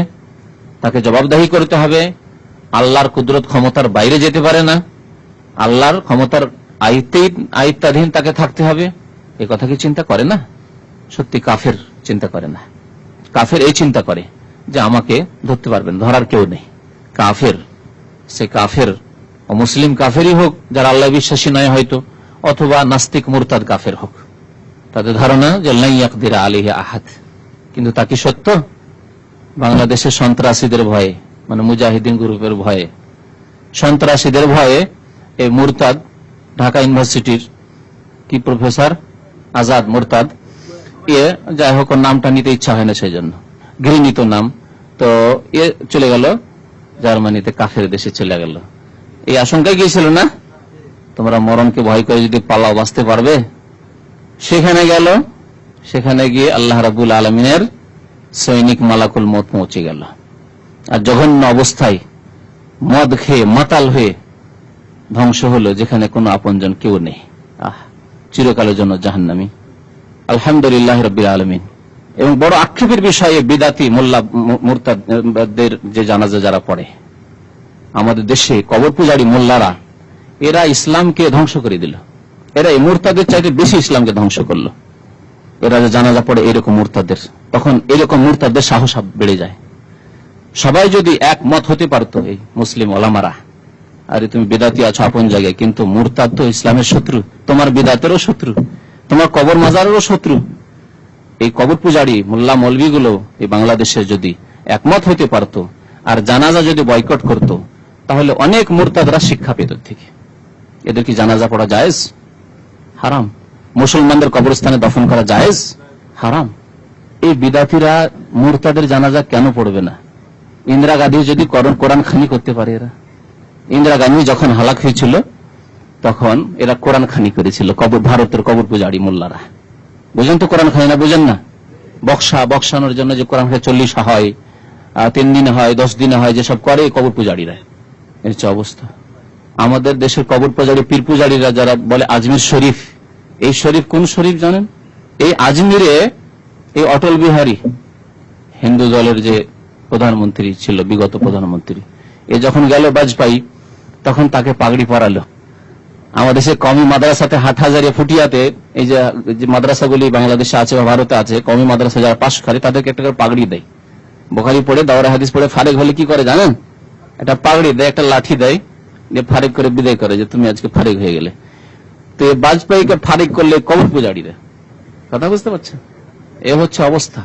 তাকে জবাবদাহি করতে হবে। আল্লাহর কুদরত ক্ষমতার বাইরে যেতে পারে না, আল্লাহর ক্ষমতার আয়ত্তাধীন তাকে থাকতে হবে। এ কথা কি চিন্তা করে না? সত্যি কাফের চিন্তা করে না। কাফের এই চিন্তা করে যে আমাকে ধরতে পারবেন, ধরার কেউ নেই। কাফের, সে কাফের মুসলিম কাফেরই হোক, যারা আল্লাহ বিশ্বাসী নয় হয়তো, অথবা নাস্তিক মুরতাদ কাফের হোক, তাদের ধারণা যে লা ইয়াকদিরা আলাইহি আহাদ। কিন্তু তা কি সত্য? বাংলাদেশের সন্ত্রাসীদের ভয়ে, মানে মুজাহিদিন গ্রুপের ভয়ে, সন্ত্রাসীদের ভয়ে এই মুরতাদ, ঢাকা ইউনিভার্সিটির কি প্রফেসর আজাদ মুরতাদ, যাই হোক নামটা নিতে ইচ্ছা হয় না, সেই জন্য ঘৃণিত নাম, তো চলে গেল জার্মানিতে, কাফের দেশে চলে গেল। এই আশঙ্কায় গিয়েছিল না, তোমরা মরণকে ভয় করে যদি পালাও বাঁচতে পারবে। সেখানে গেল, সেখানে গিয়ে আল্লাহ রাব্বুল আলামিনের সৈনিক মালাকুল মউত পৌঁছে গেল, আর জঘন্য অবস্থায় মদ খেয়ে মাতাল হয়ে ধ্বংস হলো, যেখানে কোনো আপনজন কেউ নেই। চিরকালের জন্য জাহান্নামী। আলহামদুলিল্লাহ রাব্বিল আলামিন, এবং বড় আক্ষেপের বিষয়ে বিদাতি মোল্লা মুরতাদদের যে জানাজা যারা পড়ে আমাদের দেশে, কবর পূজারী মোল্লারা, এরা ইসলামকে ধ্বংস করে দিল। এরা এই মুরতাদের চাইতে বেশি ইসলামকে ধ্বংস করলো। এরা যে জানাজা পড়ে এরকম মুরতাদের, তখন এরকম মুরতাদের সাহস বেড়ে যায়। সবাই যদি একমত হতে পারতো, এই মুসলিম ওলামারা, আরে তুমি বিদাতি আছো আপন জায়গায়, কিন্তু মুরতাদ তো ইসলামের শত্রু, তোমার বিদাতেরও শত্রু, তোমার কবর মাজারেরও শত্রু। এই কবর পূজারী মোল্লা মৌলভীগুলো এই বাংলাদেশে যদি একমত হতে পারতো আর জানাজা যদি বয়কট করত, তাহলে অনেক মুরতাদরা শিক্ষা পেত থেকে। এদের কি জানাজা পড়া জায়েজ? হারাম। মুসলমানদের কবরস্থানে দফন করা জায়েজ? হারাম। এই বিদাতিরা মুরতাদের জানাজা কেন পড়বে না? ইন্দিরা গান্ধী যদি কোরআন খানি করতে পারে, এরা ইন্দিরা গান্ধী যখন হালাক হয়েছিল তখন এরা কোরআন খানি করেছিল, ভারতের কবর পূজারী মোল্লারা। বুঝেন তো কোরআন খানি না? বুঝেন না? বক্সানোর জন্য যে কোরআন খানি 40 হয়, 3 দিনে হয়, 10 দিনে হয়, যেসব করে কবর পূজারীরা। এর হচ্ছে অবস্থা। আমাদের দেশের কবর পূজারী পীর পূজারীরা যারা বলে আজমির শরীফ, এই শরীফ কোন শরীফ জানেন? এই আজমিরে এই অটল বিহারী, হিন্দু দলের যে প্রধানমন্ত্রী ছিল, বিগত প্রধানমন্ত্রী, এ যখন গেল বাজপেয়ী, তখন তাকে পাগড়ি পরালো। আমাদের দেশে কওমি মাদ্রাসাতে হাটহাজারিয়া ফুটিয়াতে, এই যে মাদ্রাসাগুলি বাংলাদেশে আছে বা ভারতে আছে, কওমি মাদ্রাসা যারা পাশ করে তাদেরকে একটা করে পাগড়ি দেয়। বুখারী পড়ে, দাওরা হাদিস পড়ে ফারেক হলে কি করে জানেন? একটা পাগড়ি দেয়, একটা লাঠি দেয়, দিয়ে ফারেক করে বিদায় করে, যে তুমি আজকে ফারেক হয়ে গেলে। তো এই বাজপেয়ীকে ফারেক করলে কবর পূজারীরা। কথা বুঝতে পারছেন? এ হচ্ছে অবস্থা।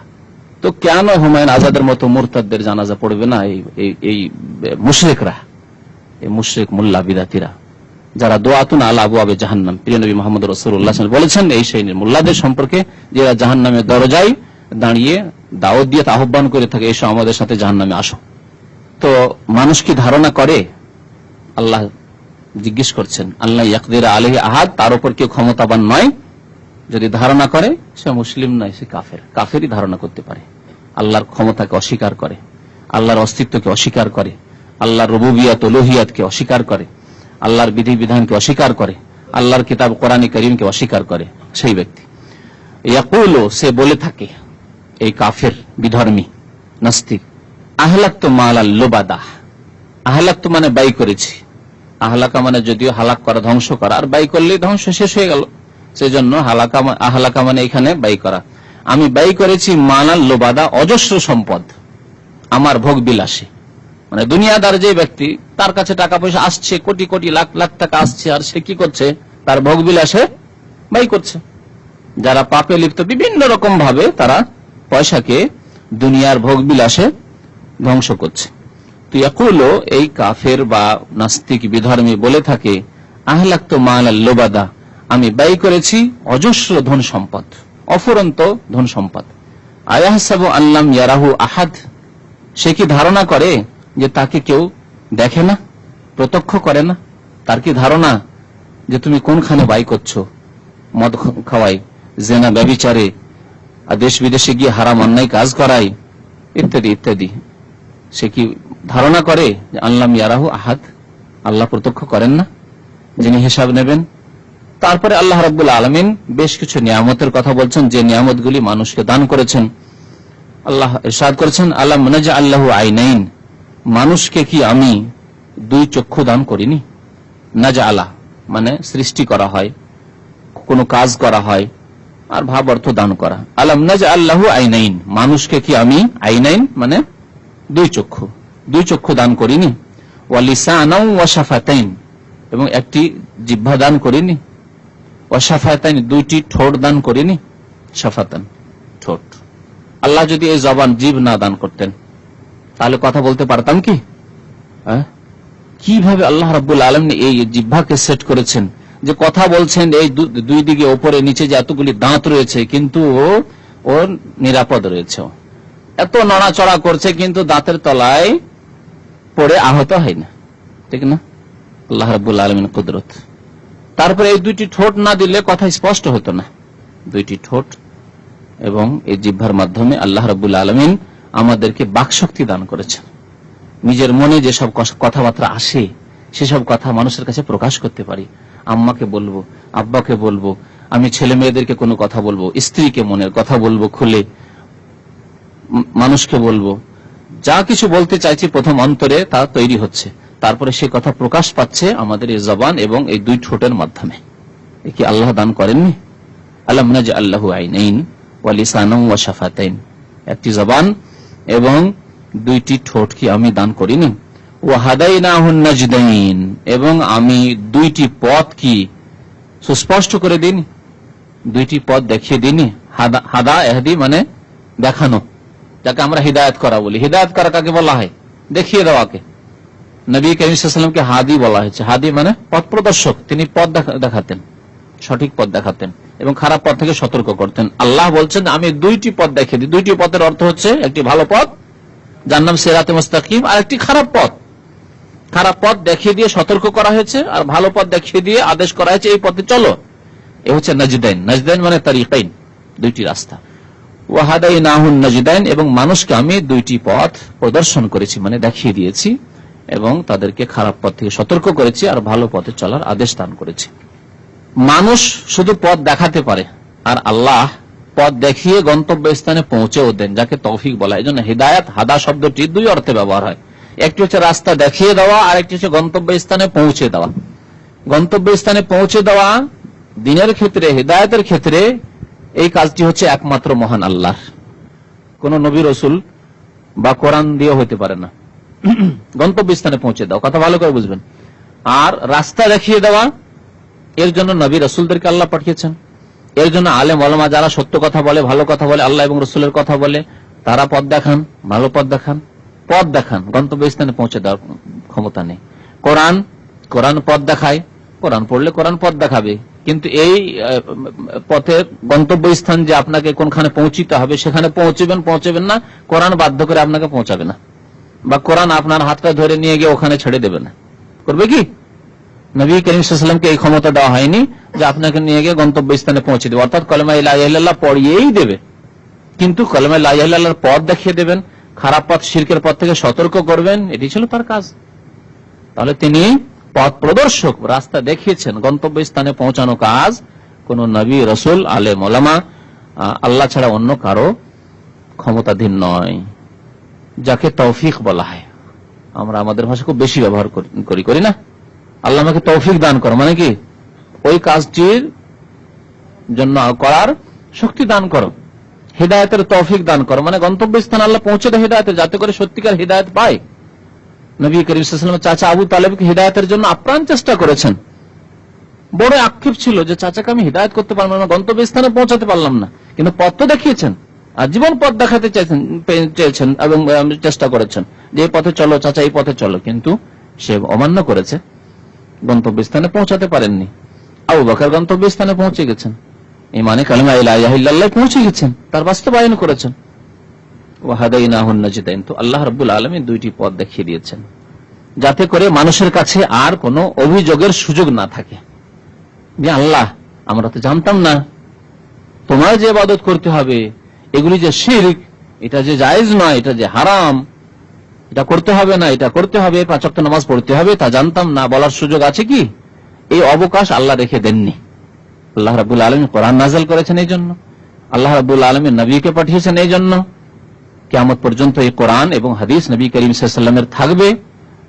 তো কেন হুমায়ুন আজাদের মতো মুরতাদদের জানাজা পড়বে না এই মুশরিকরা, এই মুশরিক মোল্লা বিদাতিরা, যারা দোয়াতুন আলা আবওয়াবে জাহান্নাম, প্রিয় নবী মুহাম্মদ রাসূলুল্লাহ সাল্লাল্লাহু আলাইহি ওয়াসাল্লাম বলেছেন এই শ্রেণীর মোল্লাদের সম্পর্কে, যারা জাহান্নামের দরজায় দাঁড়িয়ে দাওয়াত দিয়ে আহ্বান করে থাকে, এসো আমাদের সাথে জাহান্নামে আসো। তো মানুষ কি ধারণা করে? আল্লাহ জিজ্ঞেস করছেন, আল্লাহ ইয়াকদির আলাইহি আহাদ, তার উপর কেউ ক্ষমতাবান নয়। যদি ধারণা করে সে মুসলিম নয়, সে কাফের। কাফেরই ধারণা করতে পারে। আল্লাহর ক্ষমতাকে অস্বীকার করে, আল্লাহর অস্তিত্বকে অস্বীকার করে, আল্লাহর রুবুবিয়ত উলুহিয়াতকে অস্বীকার করে, আল্লাহর বিধি বিধানকে অস্বীকার করে, আল্লাহর কিতাব কোরআন কারীমকে অস্বীকার করে, সেই ব্যক্তি। ইয়াকুলু, সে বলে থাকে, এই কাফের বিধর্মী নাস্তিক, আহলাকতু মালাল লুবাদা। আহলাকতু মানে ব্যয় করেছি। আহলাকা মানে যদিও হালাক করা, ধ্বংস করা, আর ব্যয় করলেই ধ্বংস শেষ হয়ে গেল, সেজন্য আহলাকা মানে এখানে ব্যয় করা। আমি ব্যয় করেছি মালাল লুবাদা, অজস্র সম্পদ, আমার ভোগ বিলাসে। মানে দুনিয়াদার যে ব্যক্তি, তার কাছে টাকা পয়সা আসছে, কোটি কোটি লাখ লাখ টাকা আসছে, আর সে কি করছে? তার ভোগ বিলাসে ব্যয় করছে। যারা পাপে লিপ্ত, বিভিন্ন রকম ভাবে তারা পয়সাকে দুনিয়ার ভোগ বিলাসে ধ্বংস করছে। তো ইয়াকুলু, এই কাফের বা নাস্তিক বিধর্মী বলে থাকে, আহলাকতু মালাল লুবাদা, আমি ব্যয় করেছি অজস্র ধন সম্পদ, অফুরন্ত ধন সম্পদ। আয়াহসাবু আল্লাম ইয়ারাহু আহাদ, সে কি ধারণা করে যে তাকে কেউ দেখে না, প্রত্যক্ষ করে না? তার কি ধারণা যে তুমি কোনখানে ব্যয় করছো? মদ খাওয়াই, জেনা ব্যভিচারে, দেশ বিদেশে গিয়ে হারাম অন্যায় কাজ করাই, ইত্যাদি ইত্যাদি। সে কি ধারণা করে যে আল্লাম ইয়ারাহু আহাদ, আল্লাহ প্রত্যক্ষ করেন না, যিনি হিসাব নেবেন? তারপরে আল্লাহ রাব্বুল আলামিন বেশ কিছু নিয়ামতের কথা বলছেন, যে নিয়ামতগুলি মানুষকে দান করেছেন। আল্লাহ ইরশাদ করেছেন, আলাম নাজআল লাহু আইনাইন, মানুষকে কি আমি 2 চক্ষু দান করিনি? নাজআলা মানে সৃষ্টি করা হয়, কোনো কাজ করা হয়, আর ভাব অর্থ দান করা। আলাম নাজআল লাহু আইনাইন, মানুষকে কি আমি আইনাইন মানে 2 চক্ষু, 2 চক্ষু দান করিনি? ওয়া লিসানাও ওয়া শাফাতাইন, এবং একটি জিহ্বা দান করিনি? ওয়া শাফাতাইন, 2টি ঠোঁট দান করিনি? শাফাতান ঠোঁট। আল্লাহ যদি এই জবান, জিভ না দান করতেন, তাহলে কথা বলতে পারতাম কি? কিভাবে আল্লাহ রাব্বুল আলামিন এই জিহ্বাকে সেট করেছেন যে কথা বলছেন, এই 2 দিকে ওপরে নিচে যে এতগুলি দাঁত রয়েছে, কিন্তু ও নিরাপদ রয়েছে, এত নড়াচড়া করছে, কিন্তু দাঁতের তলায় পড়ে আহত হয় না, ঠিক না? আল্লাহ রাব্বুল আলামিন কুদরত। তারপরে এই 2টি ঠোঁট না দিলে কথা স্পষ্ট হতো না। 2টি ঠোঁট এবং এই জিহ্বার মাধ্যমে আল্লাহ রাব্বুল আলামিন আমাদেরকে বাকশক্তি দান করেছেন। নিজের মনে যেসব কথাবার্তা আসে, সেসব কথা মানুষের কাছে প্রকাশ করতে পারি। আম্মাকে বলবো, আব্বাকে বলবো, আমি ছেলে মেয়েদেরকে কোনো কথা বলবো, স্ত্রীকে মনের কথা বলবো খুলে, মানুষকে বলবো, যা কিছু বলতে চাইছি প্রথম অন্তরে তা তৈরি হচ্ছে, তারপরে সে কথা প্রকাশ পাচ্ছে আমাদের এই জবান এবং এই দুই ঠোঁটের মাধ্যমে। এ কি আল্লাহ দান করেননি? আলাম নাজআল্লাহু আইনাইন ওয়া লিসানান ওয়া শাফাতাইন, একটি জবান এবং দুইটি ঠোঁট কি আমি দান করিনি? ওয়া হাদাইনাহুন নাজদাইন, এবং আমি দুইটি পথ কি সুস্পষ্ট করে দিইনি, দুইটি পথ দেখিয়ে দিইনি। হাদা ইহদি মানে দেখানো, যাকে আমরা হিদায়াত করা বলি। হিদায়াত করা কাকে বলা হয়? দেখিয়ে দেওয়াকে। নবী করিম সাল্লাল্লাহু আলাইহি ওয়াসাল্লামকে হাদি বলা হয়েছে। হাদি মানে পথ প্রদর্শক, তিনি পথ দেখাতেন, সঠিক পথ দেখাতেন এবং খারাপ পথ থেকে সতর্ক করতেন। আল্লাহ বলছেন আমি দুইটি পথ দেখিয়ে দিই। দুইটি পথের অর্থ হচ্ছে একটি ভালো পথ, যার নাম সিরাতে মুস্তাকিম, আর একটি খারাপ পথ। খারাপ পথ দেখিয়ে দিয়ে সতর্ক করা হয়েছে, আর ভালো পথ দেখিয়ে দিয়ে আদেশ করা হয়েছে এই পথে চলো। এ হচ্ছে নাজদাইন। নাজদাইন মানে তারিকাইন, দুইটি রাস্তা। ওয়া হাদাইনাহুন নাজদাইন, এবং মানুষকে আমি দুইটি পথ প্রদর্শন করেছি, মানে দেখিয়ে দিয়েছি, এবং তাদেরকে খারাপ পথ থেকে সতর্ক করেছি আর ভালো পথে চলার আদেশ দান করেছি। মানুষ শুধু পথ দেখাতে পারে, আর আল্লাহ পথ দেখিয়ে গন্তব্যস্থানে পৌঁছেও দেন, যাকে তৌফিক বলা হয়। এই জন্য হিদায়াত, হাদা শব্দটি দুই অর্থে ব্যবহার হয়। একটি হচ্ছে রাস্তা দেখিয়ে দেওয়া, আর একটি হচ্ছে গন্তব্যস্থানে পৌঁছে দেওয়া। গন্তব্যস্থানে পৌঁছে দেওয়া দিনের ক্ষেত্রে, হিদায়াতের ক্ষেত্রে এই কাজটি হচ্ছে একমাত্র মহান আল্লাহ, কোন নবী রসুল বা কোরআন দিয়ে হতে পারে না। গন্তব্যস্থানে পৌঁছে দেওয়া, কথা ভালো করে বুঝবেন। আর রাস্তা দেখিয়ে দেওয়া, এর জন্য নবী রসুলদেরকে আল্লাহ পাঠিয়েছেন। এর জন্য আলেম ওলামা যারা সত্য কথা বলে, ভালো কথা বলে, আল্লাহ এবং রসুলের কথা বলে, তারা পথ দেখান, ভালো পথ দেখান, পথ দেখান। গন্তব্যস্থানে পৌঁছে দেওয়ার ক্ষমতা নেই। কোরআন পথ দেখায়, কোরআন পড়লে কোরআন পথ দেখাবে, কিন্তু এই পথের গন্তব্যস্থান যে আপনাকে কোনখানে পৌঁছিতে হবে সেখানে পৌঁছবেন না, কোরআন বাধ্য করে আপনাকে পৌঁছাবে না, বা কোরআন আপনার হাতটা ধরে নিয়ে গিয়ে ওখানে ছেড়ে দেবে না। করবে কি? নবী করিম সাল্লাল্লাহু আলাইহি ওয়াসাল্লামকে এই ক্ষমতা দেওয়া হয়নি যে আপনাকে নিয়ে গিয়ে গন্তব্যস্থানে পৌঁছে দেবে, অর্থাৎ কালেমা লা ইলাহা ইল্লাল্লাহ পড়িয়েই দেবে, কিন্তু কালেমা লা ইলাহা ইল্লাল্লাহর পথ দেখিয়ে দেবেন, খারাপ পথ শিরকের পথ থেকে সতর্ক করবেন, এটি ছিল তার কাজ। তাহলে তিনি পথ প্রদর্শক, রাস্তা দেখিয়েছেন। গন্তব্যস্থানে পৌঁছানো কাজ কোন নবী, রসুল, আলেম ওলামা, আল্লাহ ছাড়া অন্য কারো ক্ষমতাধীন নয়, যাকে তৌফিক বলা হয়। আমরা আমাদের ভাষা খুব বেশি ব্যবহার করি না। আল্লাহ আমাকে তৌফিক দান করো, মানে কি ওই কাজটির জন্য করার শক্তি দান করো, হিদায়তের তৌফিক দান করো, মানে গন্তব্যস্থান আল্লাহ পৌঁছে দেয় হিদায়তে, যাতে করে সত্যিকার হিদায়ত পায়। নবী করিম সাল্লাল্লাহু আলাইহি ওয়াসাল্লামের চাচা আবু তালেবকে হিদায়তের জন্য আপ্রাণ চেষ্টা করেছেন। বড় আক্ষেপ ছিল যে চাচাকে আমি হিদায়ত করতে পারলাম না, গন্তব্যস্থানে পৌঁছাতে পারলাম না, কিন্তু পথ তো দেখিয়েছেন, আজীবন পথ দেখাতে চেয়েছেন এবং চেষ্টা করেছেন যে এই পথে চলো চাচা, এই পথে চলো, কিন্তু সে অমান্য করেছে, গন্তব্যস্থানে পৌঁছাতে পারেননি। আবু বকর গন্তব্যস্থানে পৌঁছে গেছেন, ইমানে কালিমা লা ইলাহা ইল্লাল্লাহ পৌঁছে গেছেন, তার বাস্তবায়ন করেছেন। ওয়া হাদাইনাহুন নাজদাইন, তো আল্লাহ রাব্বুল আলামিন দুইটি পথ দেখিয়ে দিয়েছেন, যাতে করে মানুষের কাছে আর কোনো অভিযোগের সুযোগ না থাকে যে আল্লাহ আমরা তো জানতাম না, তোমার যে ইবাদত করতে হবে, এগুলি যে শিরক, এটা যে জায়েজ নয়, এটা যে হারাম, এটা করতে হবে না, এটা করতে হবে, 5 ওয়াক্ত নামাজ পড়তে হবে, তা জানতাম না, বলার সুযোগ আছে কি? এই অবকাশ আল্লাহ রেখে দেননি। আল্লাহ রাব্বুল আলামিন কোরআন নাযিল করেছেন এই জন্য, আল্লাহ রাব্বুল আলামিন নবীকে পাঠিয়েছেন এই জন্য, কিয়ামত পর্যন্ত এই কোরআন এবং হাদিস নবী করিম সাল্লাল্লাহু আলাইহি ওয়াসাল্লামের থাকবে,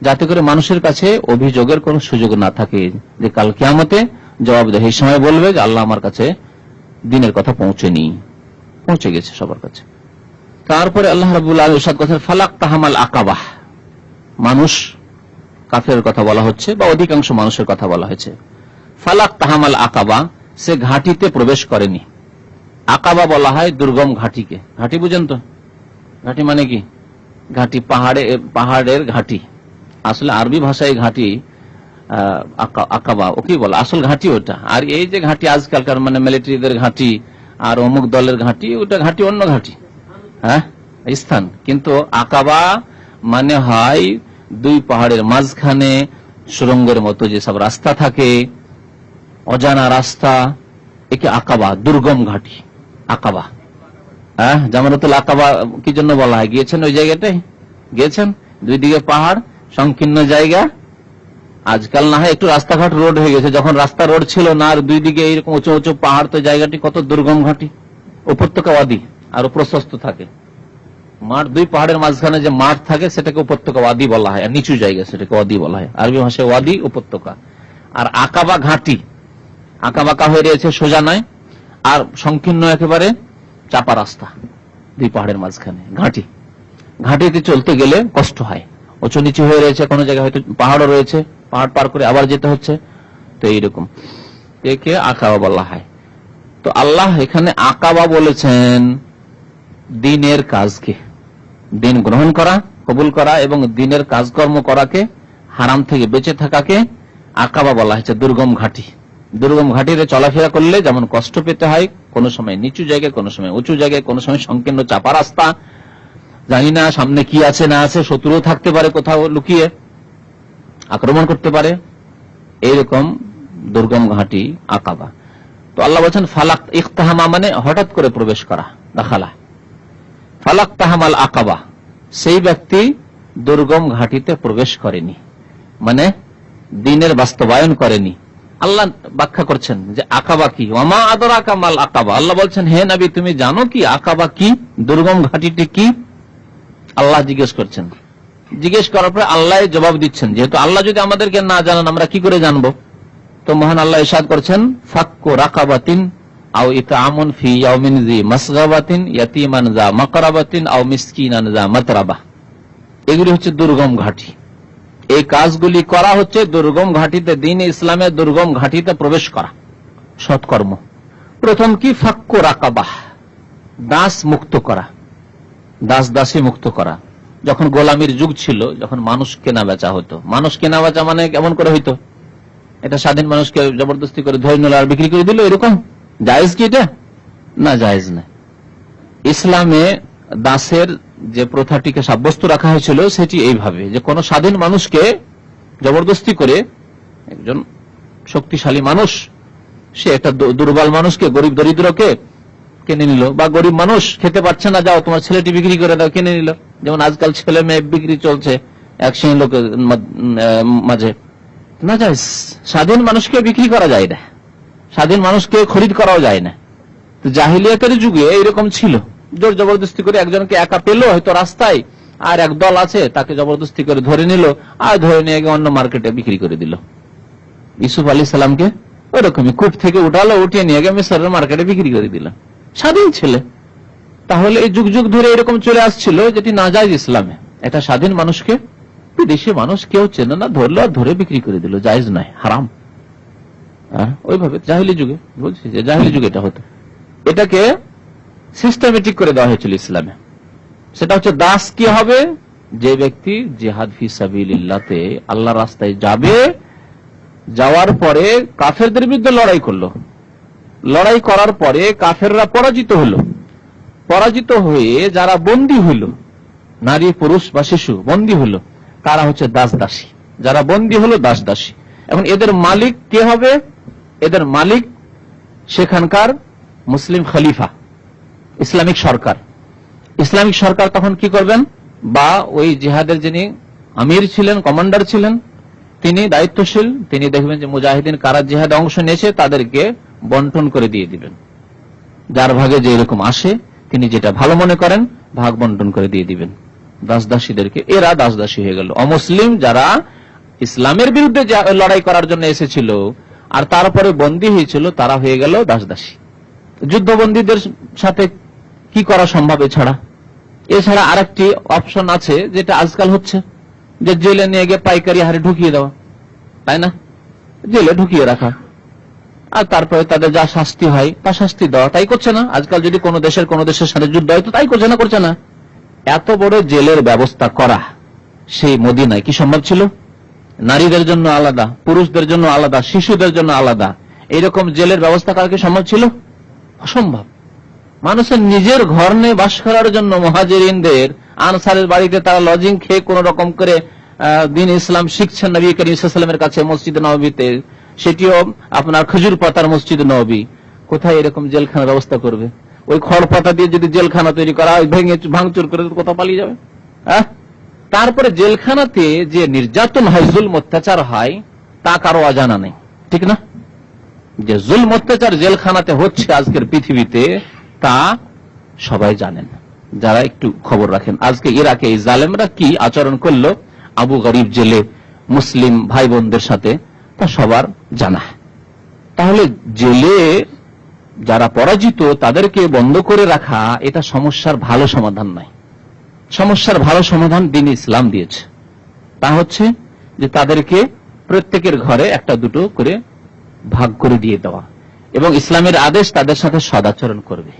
যাতে করে মানুষের কাছে অভিযোগের কোনো সুযোগ না থাকে, যে কাল কিয়ামতে জবাবদিহির সময় বলবে যে আল্লাহ আমার কাছে দ্বীনের কথা পৌঁছেনি, পৌঁছে গেছে সবার কাছে। তারপরে আল্লাহ রাব্বুল আলামিন ইরশাদ করেছেন ফালাক তাহামাল আকাবাহ, মানুষ কাফেরের কথা বলা হচ্ছে বা অধিকাংশ মানুষের কথা বলা হয়েছে। ফালাক তাহামাল আকাবা, সে ঘাটিতে প্রবেশ করেনি। আকাবা বলা হয় দুর্গম ঘাটিকে। ঘাটি বুঝেন তো? ঘাটি মানে কি? ঘাটি পাহাড়ের ঘাটি, আসলে আরবি ভাষায় ঘাটি আকাবা ওকে বলা, আসল ঘাটি ওটা। আর এই যে ঘাটি আজকালকার মানে মিলিটারিদের ঘাটি আর অমুক দলের ঘাটি, ওটা ঘাটি অন্য ঘাটি, হ্যাঁ স্থান। কিন্তু আকাবা মানে হয় দুই পাহাড়ের মাঝখানে সুরঙ্গের মতো যেসব রাস্তা থাকে, অজানা রাস্তা, একে আকাবা, দুর্গম ঘাটি আকাবা। হ্যাঁ, জামারাতুল আকাবা কি জন্য বলা হয়? গিয়েছেন ওই জায়গাটায়? গিয়েছেন? দুই দিকে পাহাড়, সংকীর্ণ জায়গা। আজকাল না হয় একটু রাস্তাঘাট রোড হয়ে গেছে, যখন রাস্তা রোড ছিল না আর দুই দিকে এইরকম উঁচু উঁচু পাহাড়, তো জায়গাটি কত দুর্গম ঘাটি, উপত্যকা ওয়াদি, আরো প্রশস্ত থাকে। মাঠ, দুই পাহাড়ের মাঝখানে যে মাঠ থাকে সেটাকে উপত্যকা ওয়াদি বলা হয়, আর নিচু জায়গা সেটাকে ওয়াদি বলা হয়। আরবি ভাষায় ওয়াদি উপত্যকা। আর আকাবা ঘাটি, আঁকাবাঁকা হয়ে রয়েছে, সোজা নয়, আর সংকীর্ণ একেবারে চাপা রাস্তা, দুই পাহাড়ের মাঝখানে ঘাটি। ঘাটিতে চলতে গেলে কষ্ট হয়, উঁচু নিচু হয়ে রয়েছে, কোনো জায়গায় হয়তো পাহাড়ও রয়েছে, পাহাড় পার করে আবার যেতে হচ্ছে। তো এইরকম একে আকাবা বলা হয়। তো আল্লাহ এখানে আকাবা বলেছেন দিনের কাজকে, দিন গ্রহণ করা, কবুল করা এবং দিনের কাজকর্ম করাকে, হারাম থেকে বেঁচে থাকাকে আকাবা বলা হয়েছে। দুর্গম ঘাটি, দুর্গম ঘাটিতে চলাফেরা করলে যেমন কষ্ট পেতে হয়, কোনো সময় নিচু জায়গায়, কোনো সময় উঁচু জায়গায়, কোনো সময় সংকীর্ণ চাপা রাস্তা, জানি না সামনে কি আছে না আছে, শত্রুও থাকতে পারে কোথাও লুকিয়ে, আক্রমণ করতে পারে, এইরকম দুর্গম ঘাটি আকাবা। তো আল্লাহ বলছেন ফালাক ইখতাহামা, মানে হঠাৎ করে প্রবেশ করা, দাখালা। ফালাক তাহামাল আকাবা, সেই ব্যক্তি দুর্গম ঘাটিতে প্রবেশ করেনি, মানে দিনের বাস্তবায়ন করেনি। আল্লাহ ব্যাখ্যা করছেন যে আকাবা কি, ওয়ামা আদরাকা মাল আকাবা। আল্লাহ বলছেন হে নবী তুমি জানো কি আকাবা কি, দুর্গম ঘাটিটি কি? আল্লাহ জিজ্ঞেস করছেন। জিজ্ঞেস করার পরে আল্লাহ জবাব দিচ্ছেন, যেহেতু আল্লাহ যদি আমাদেরকে না জানান আমরা কি করে জানবো? তো মহান আল্লাহ ইরশাদ করছেন ফাক্কু রাকাবাতিন আও ইতআমুন ফি ইয়াউমিন যি মাসগাবাতিন ইয়াতীমান যা মাকরাবাতিন আও মিসকিনান যা মাতরাবা। এগুলি হচ্ছে দুর্গম ঘাটি। এই কাজগুলি করা হচ্ছে দুর্গম ঘাটিতে, দিন ইসলামের দুর্গম ঘাটিতে প্রবেশ করা, সৎকর্ম। প্রথম কি ফাক্কু রাকাবাহ, দাস মুক্ত করা, দাস দাসী মুক্ত করা। যখন গোলামির যুগ ছিল, যখন মানুষ কেনা বেচা হতো, মানুষ কেনা বেচা মানে কেমন করে হইতো? এটা স্বাধীন মানুষকে জবরদস্তি করে ধরে নিল আর বিক্রি করে দিল, এরকম জায়েজ কি এটা? না, জায়েজ না। ইসলামে দাসের যে প্রথাটিকে সাব্যস্ত রাখা হয়েছিল সেটি এইভাবে যে কোন স্বাধীন মানুষকে জবরদস্তি করে, একজন শক্তিশালী মানুষ সে একটা দুর্বল মানুষকে, গরিব দরিদ্রকে কিনে নিল, বা গরিব মানুষ খেতে পারছে না, যাও তোমার ছেলেটি বিক্রি করে দাও, কিনে নিল। যেমন আজকাল ছেলে মেয়ে বিক্রি চলছে এক শ্রেণীর লোকের মাঝে, না যায়। স্বাধীন মানুষকে বিক্রি করা যায় না, স্বাধীন মানুষকে খরিদ করাও যায় না। তো জাহিলিয়াতের যুগে এরকম ছিল, জোর জবরদস্তি করে একজনকে একা পেলো হয়তো রাস্তায়, আর এক দল আছে তাকে জবরদস্তি করে ধরে নিল, আর ধরে নিয়ে গিয়ে অন্য মার্কেটে বিক্রি করে দিল। ইউসুফ আলী সালামকে ওরকমই কূপ থেকে উঠালো, উঠিয়ে নিয়ে গিয়ে মিশরের মার্কেটে বিক্রি করে দিল, স্বাধীন ছেলে। তাহলে এই যুগ যুগ ধরে এরকম চলে আসছিল, যেটি নাজায়েজ ইসলামে। এটা স্বাধীন মানুষকে বিদেশি মানুষ কেউ চেনে না, ধরলো আর ধরে বিক্রি করে দিল, জায়েজ নয়, হারাম। ওইভাবে জাহিলি যুগে, বলছি যে জাহিলি যুগে এটা হতো। এটাকে সিস্টেমেটিক করে দেওয়া হয়েছিল ইসলামে। সেটা হচ্ছে দাস কি হবে? যে ব্যক্তি জিহাদ ফি সাবিলিল্লাহতে আল্লাহর রাস্তায় যাবে, যাওয়ার পরে কাফেরদের বিরুদ্ধে লড়াই করলো, লড়াই করার পরে কাফেররা পরাজিত হলো, পরাজিত হয়ে যারা বন্দী হইল, নারী পুরুষ বা শিশু বন্দী হলো, তারা হচ্ছে দাস দাসী। যারা বন্দী হলো দাস দাসী। এখন এদের মালিক কে হবে? এদের মালিক সেখানকার মুসলিম খলিফা, ইসলামিক সরকার। ইসলামিক সরকার তখন কি করবেন? বা ওই জিহাদের যিনি আমির ছিলেন, কমান্ডার ছিলেন, তিনি দায়িত্বশীল, তিনি দেখবেন যে মুজাহিদিন কারা জিহাদে অংশ নিয়েছে তাদেরকে বন্টন করে দিয়ে দিবেন। যার ভাগে যে এরকম আসে, তিনি যেটা ভালো মনে করেন ভাগ বন্টন করে দিয়ে দিবেন দাস দাসীদেরকে। এরা দাস দাসী হয়ে গেল। অমুসলিম যারা ইসলামের বিরুদ্ধে লড়াই করার জন্য এসেছিল আর তারপরে বন্দী হয়েছিল, তারা হয়ে গেল দাস দাসী। যুদ্ধবন্দীদের সাথে কি করা সম্ভব? এছাড়া আরেকটি অপশন আছে, যেটা আজকাল হচ্ছে, যে জেলে নিয়ে গিয়ে পাইকারি হারে ঢুকিয়ে দেওয়া, তাই না? জেলে ঢুকিয়ে রাখা, আর তারপরে তাদের যা শাস্তি হয় তা শাস্তি দেওয়া। তাই করছে না আজকাল? যদি কোনো দেশের সাথে যুদ্ধ হয় তো তাই করছে না? করছে না? এত বড় জেলের ব্যবস্থা করা সেই মদিনায় কি সম্ভব ছিল? নারীদের জন্য আলাদা, পুরুষদের জন্য আলাদা, শিশুদের জন্য আলাদা, এইরকম জেলের ব্যবস্থা করা কি সম্ভব ছিল? অসম্ভব। মানুষের নিজের ঘর নিয়ে বাস করার জন্য মুহাজিরিনদের, আনসারের বাড়িতে তারা লজিং খেয়ে কোন রকম করে দিন ইসলাম শিখছেন নবী করিম সাল্লাল্লাহু আলাইহি ওয়াসাল্লামের কাছে মসজিদ নববীতে, সেটিও আপনার খেজুর পাতার মসজিদ নববী। কোথায় এরকম জেলখানার ব্যবস্থা করবে? ওই খড় পাতা দিয়ে যদি জেলখানা তৈরি করা, ভেঙে ভাঙচুর করে কোথাও পালিয়ে যাবে। তারপরে জেলখানাতে যে নির্যাতন হয়, জুলম অত্যাচার হয়, তা কারো অজানা নেই, ঠিক না? যে জুলম অত্যাচার জেলখানাতে হচ্ছে আজকের পৃথিবীতে, তা সবাই জানেন। যারা একটু খবর রাখেন, আজকে ইরাকে এই জালেমরা কি আচরণ করলো আবু গরিব জেলে মুসলিম ভাই বোনদের সাথে, তা সবার জানা। তাহলে জেলে যারা পরাজিত তাদেরকে বন্ধ করে রাখা এটা সমস্যার ভালো সমাধান নাই। সমস্যার ভালো সমাধান দ্বীন ইসলাম দিয়েছে, তা হচ্ছে যে তাদেরকে প্রত্যেকের ঘরে একটা দুটো করে ভাগ করে দিয়ে দেওয়া, এবং ইসলামের আদেশ তাদের সাথে সদাচরণ করবে।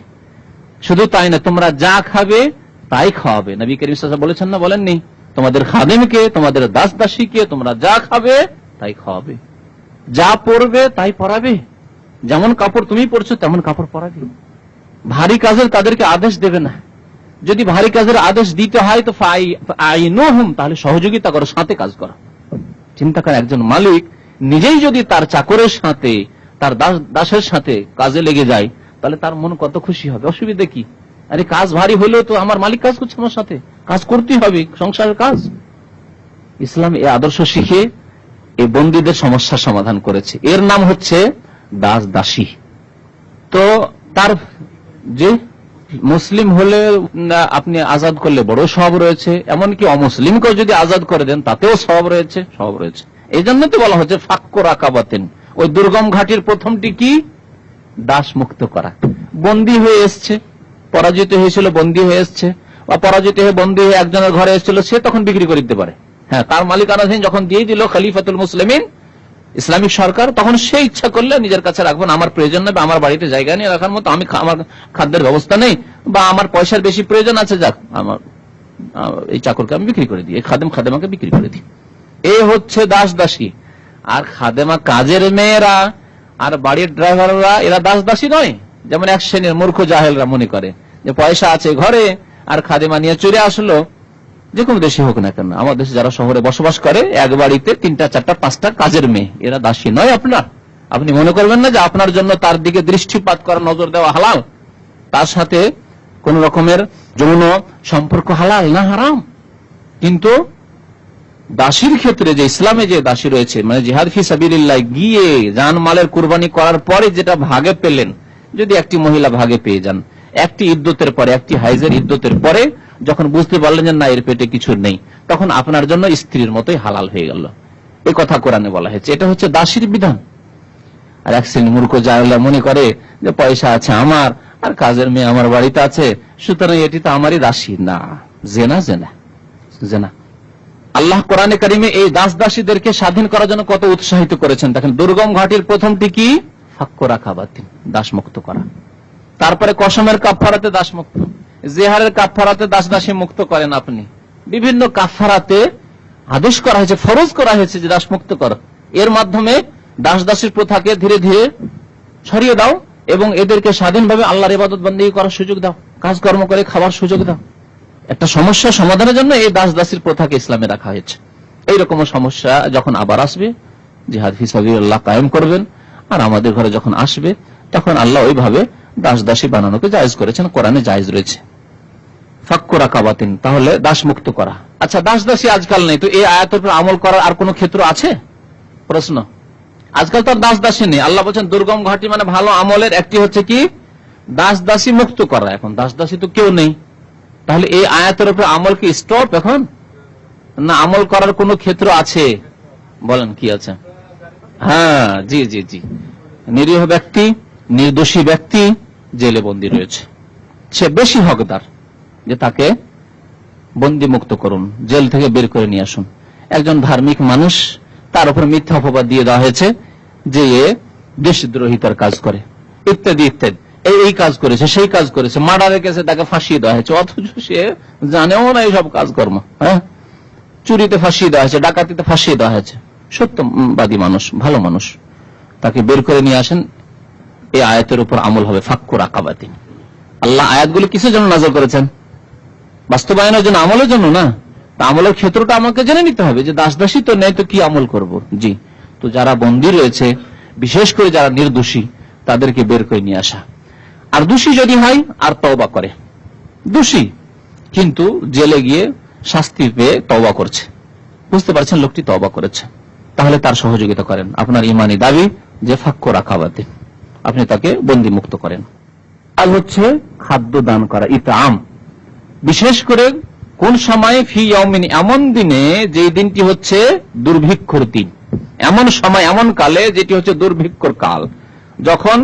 শুধু তাই না, তোমরা যা খাবে তাই খাওয়াবে। নবী করিম সাল্লাল্লাহু আলাইহি ওয়াসাল্লাম বলেছেন না, বলেননি? তোমাদের খাদেমকে, তোমাদের দাস দাসীকে তোমরা যা খাবে তাই খাওয়াবে, যা পরবে তাই পরাবে। যেমন কাপড় তুমি পরছো তেমন কাপড় পরাবে। ভারী কাজের তাদেরকে আদেশ দেবে না। যদি ভারী কাজের আদেশ দিতে হয় তো ফাইনুহুম, তাহলে সহযোগিতা করো, সাথে কাজ করো। চিন্তা করেন, একজন মালিক নিজেই যদি তার চাকরের সাথে, তার দাসের সাথে কাজে লেগে যায়, তাহলে তার মন কত খুশি হবে। অসুবিধা কি? আরে কাজ ভারী হলেও তো আমার মালিক কাজ করছে, আমার সাথে কাজ করতেই হবে, সংসারের কাজ। ইসলাম এই আদর্শ শিখে এই বন্দীদের সমস্যার সমাধান করেছে। এর নাম হচ্ছে দাস দাসী। তো তার যে মুসলিম হলে আপনি আজাদ করলে বড় সওয়াব রয়েছে, এমনকি অমুসলিমকেও যদি আজাদ করে দেন তাতেও সওয়াব রয়েছে, সওয়াব রয়েছে। এই জন্য তো বলা হচ্ছে ফাক্কু রাকাবাতিন। ওই দুর্গম ঘাটির প্রথমটি কি? দাস মুক্ত করা। বন্দী হয়ে এসছে, পরাজিত হয়েছিল, বন্দী হয়ে এসছে, বা পরাজিত হয়ে বন্দী হয়ে একজনের ঘরে এসেছিল, সে তখন বিক্রি করে দিতে পারে। হ্যাঁ, তার মালিকানাধীন যখন দিয়ে দিল খলিফাতুল মুসলিমিন, ইসলামিক সরকার, তখন সে ইচ্ছা করলে নিজের কাছে রাখবেন, আমার প্রয়োজন নেই, আমার বাড়িতে জায়গা নিয়ে রাখার মতো আমি আমার খাদ্যের ব্যবস্থা নেই, বা আমার পয়সার বেশি প্রয়োজন আছে, যাক আমার এই চাকরকে আমি বিক্রি করে দিই, এই খাদেমাকে বিক্রি করে দিই। এ হচ্ছে দাস দাসী। আর খাদেমা কাজের মেয়েরা আর বাড়ির ড্রাইভাররা এরা দাস দাসী নয়। যেমন এক শ্রেণীর মূর্খ জাহেলরা মনে করে যে পয়সা আছে ঘরে আর খাদেমা নিয়ে চলে আসলো, যে কোনো দেশে হোক না কেন, আমার দেশে যারা শহরে বসবাস করে এক বাড়িতে 3টা 4টা 5টা কাজের মেয়ে, এরা দাসী নয় আপনার। আপনি মনে করবেন না যে আপনার জন্য তার দিকে দৃষ্টিপাত করা, নজর দেওয়া হালাল, তার সাথে কোন রকমের যৌন সম্পর্ক হালাল না হারাম। কিন্তু দাসীর ক্ষেত্রে যে ইসলামে যে দাসী রয়েছে, মানে জিহাদ ফি সাবিলিল্লাহ গিয়ে জান মালের কুরবানি করার পরে যেটা ভাগে পেলেন, যদি একটি মহিলা ভাগে পেয়ে যান একটি ইদ্যতের পরে, একটি হাইজের ইদ্যতের পরে, যখন বুঝতে পারলেন যে না এর পেটে কিছু নেই, তখন আপনার জন্য স্ত্রীর মতোই হালাল হয়ে গেল। এই কথা কোরআনে বলা হয়েছে। এটা হচ্ছে দাসীর বিধান। আর এক শ্রেণী মূর্খ জাহেলরা মনে করে যে পয়সা আছে আমার আর কাজের মেয়ে আমার বাড়িতে আছে, সুতরাং এটি তো আমারই দাসী। না, জেনা জেনা জেনা। আল্লাহ কোরআনে কারিমে এই দাস দাসীদেরকে স্বাধীন করার জন্য কত উৎসাহিত করেছেন। দেখেন, দুর্গম ঘাটির প্রথমটি কি? ফাক্কু রাকাবাতিন, দাস মুক্ত করা। তারপরে কসমের কাফফারাতে দাস মুক্ত, জিহারের কাফফারাতে দাস দাসী মুক্ত করেন আপনি। বিভিন্ন কাফফারাতে আদেশ করা হয়েছে, ফরজ করা হয়েছে যে দাস মুক্ত করো। এর মাধ্যমে দাস দাসীর প্রথাকে ধীরে ধীরে ছড়িয়ে দাও এবং এদেরকে স্বাধীনভাবে আল্লাহর ইবাদত বন্দেগী করার সুযোগ দাও, কাজকর্ম করে খাবার সুযোগ দাও। একটা সমস্যা সমাধানের জন্য এই দাস দাসীর প্রথাকে ইসলামে রাখা হয়েছে। এইরকম সমস্যা যখন আবার আসবে, জিহাদ ফি সাবিলিল্লাহ কায়েম করবেন, আর আমাদের ঘরে যখন আসবে তখন আল্লাহ ওইভাবে দাস দাসী বানানোকে জায়েজ করেছেন, কোরআনে জায়েজ রয়েছে। ফাক্কু রাকাবাতিন, তাহলে দাস মুক্ত করা। আচ্ছা, দাস দাসী আজকাল নেই, তো এই আয়াতের উপর আমল করার আর কোন ক্ষেত্র আছে? প্রশ্ন। আজকাল তো দাস দাসী নেই। আল্লাহ বলছেন দুর্গম ঘাটি মানে ভালো আমলের একটি হচ্ছে কি? দাস দাসী মুক্ত করা। এখন দাস দাসী তো কেউ নেই, তাহলে এই আয়াতের উপর আমল কি স্টপ এখন, না আমল করার কোন ক্ষেত্র আছে? বলেন কি আছে? হ্যাঁ, জি জি জি। নিরীহ ব্যক্তি, নির্দোষী ব্যক্তি জেলে বন্দী রয়েছে, সে বেশি হকদার যে তাকে বন্দী মুক্ত করুন, জেল থেকে বের করে নিয়ে আসুন। একজন ধার্মিক মানুষ, তার উপর মিথ্যা অপবাদ দিয়ে দেওয়া হয়েছে যে এ দেশদ্রোহিতার কাজ করে, ইত্যাদি ইত্যাদি, এই কাজ করেছে, সেই কাজ করেছে, মার্ডারের কেসে তাকে ফাঁসিয়ে দেওয়া হয়েছে, অথচ সে জানেও না এইসব কাজকর্ম। হ্যাঁ, চুরিতে ফাঁসিয়ে দেওয়া হয়েছে, ডাকাতিতে ফাঁসিয়ে দেওয়া হয়েছে, সত্যবাদী মানুষ, ভালো মানুষ, তাকে বের করে নিয়ে আসেন। এই আয়াতের উপর আমল হবে ফাক্কু রাকাবাতিন। আল্লাহ আয়াতগুলো কিসের জন্য নাযিল করেছেন? বাস্তবায়নের জন্য, আমলের জন্য না। তা আমলের ক্ষেত্রটা আমাকে জেনে নিতে হবে যে দাস দাসী তো নেই, তো কি আমল করব। জি, তো যারা বন্দী রয়েছে, বিশেষ করে যারা নির্দোষী, তাদেরকে বের করে নিয়ে আসা। আর দোষী যদি হয় আর তওবা করে, দোষী কিন্তু জেলে গিয়ে শাস্তি পেয়ে তওবা করছে, বুঝতে পারছেন লোকটি তওবা করেছে, তাহলে তার সহযোগিতা করেন। আপনার ইমানি দাবি যে ফাক্কু রাকাবাতিন, আপনি তাকে বন্দী মুক্ত করেন। আর হচ্ছে খাদ্য দান করা, ইতআম, বিশেষ করে কোন সময় ফি ইয়াউমিন, এমন দিনে যে দিনটি হচ্ছে দুর্ভিক্ষর দিন, এমন সময় এমন কালে যেটি হচ্ছে দুর্ভিক্ষর কাল, যখন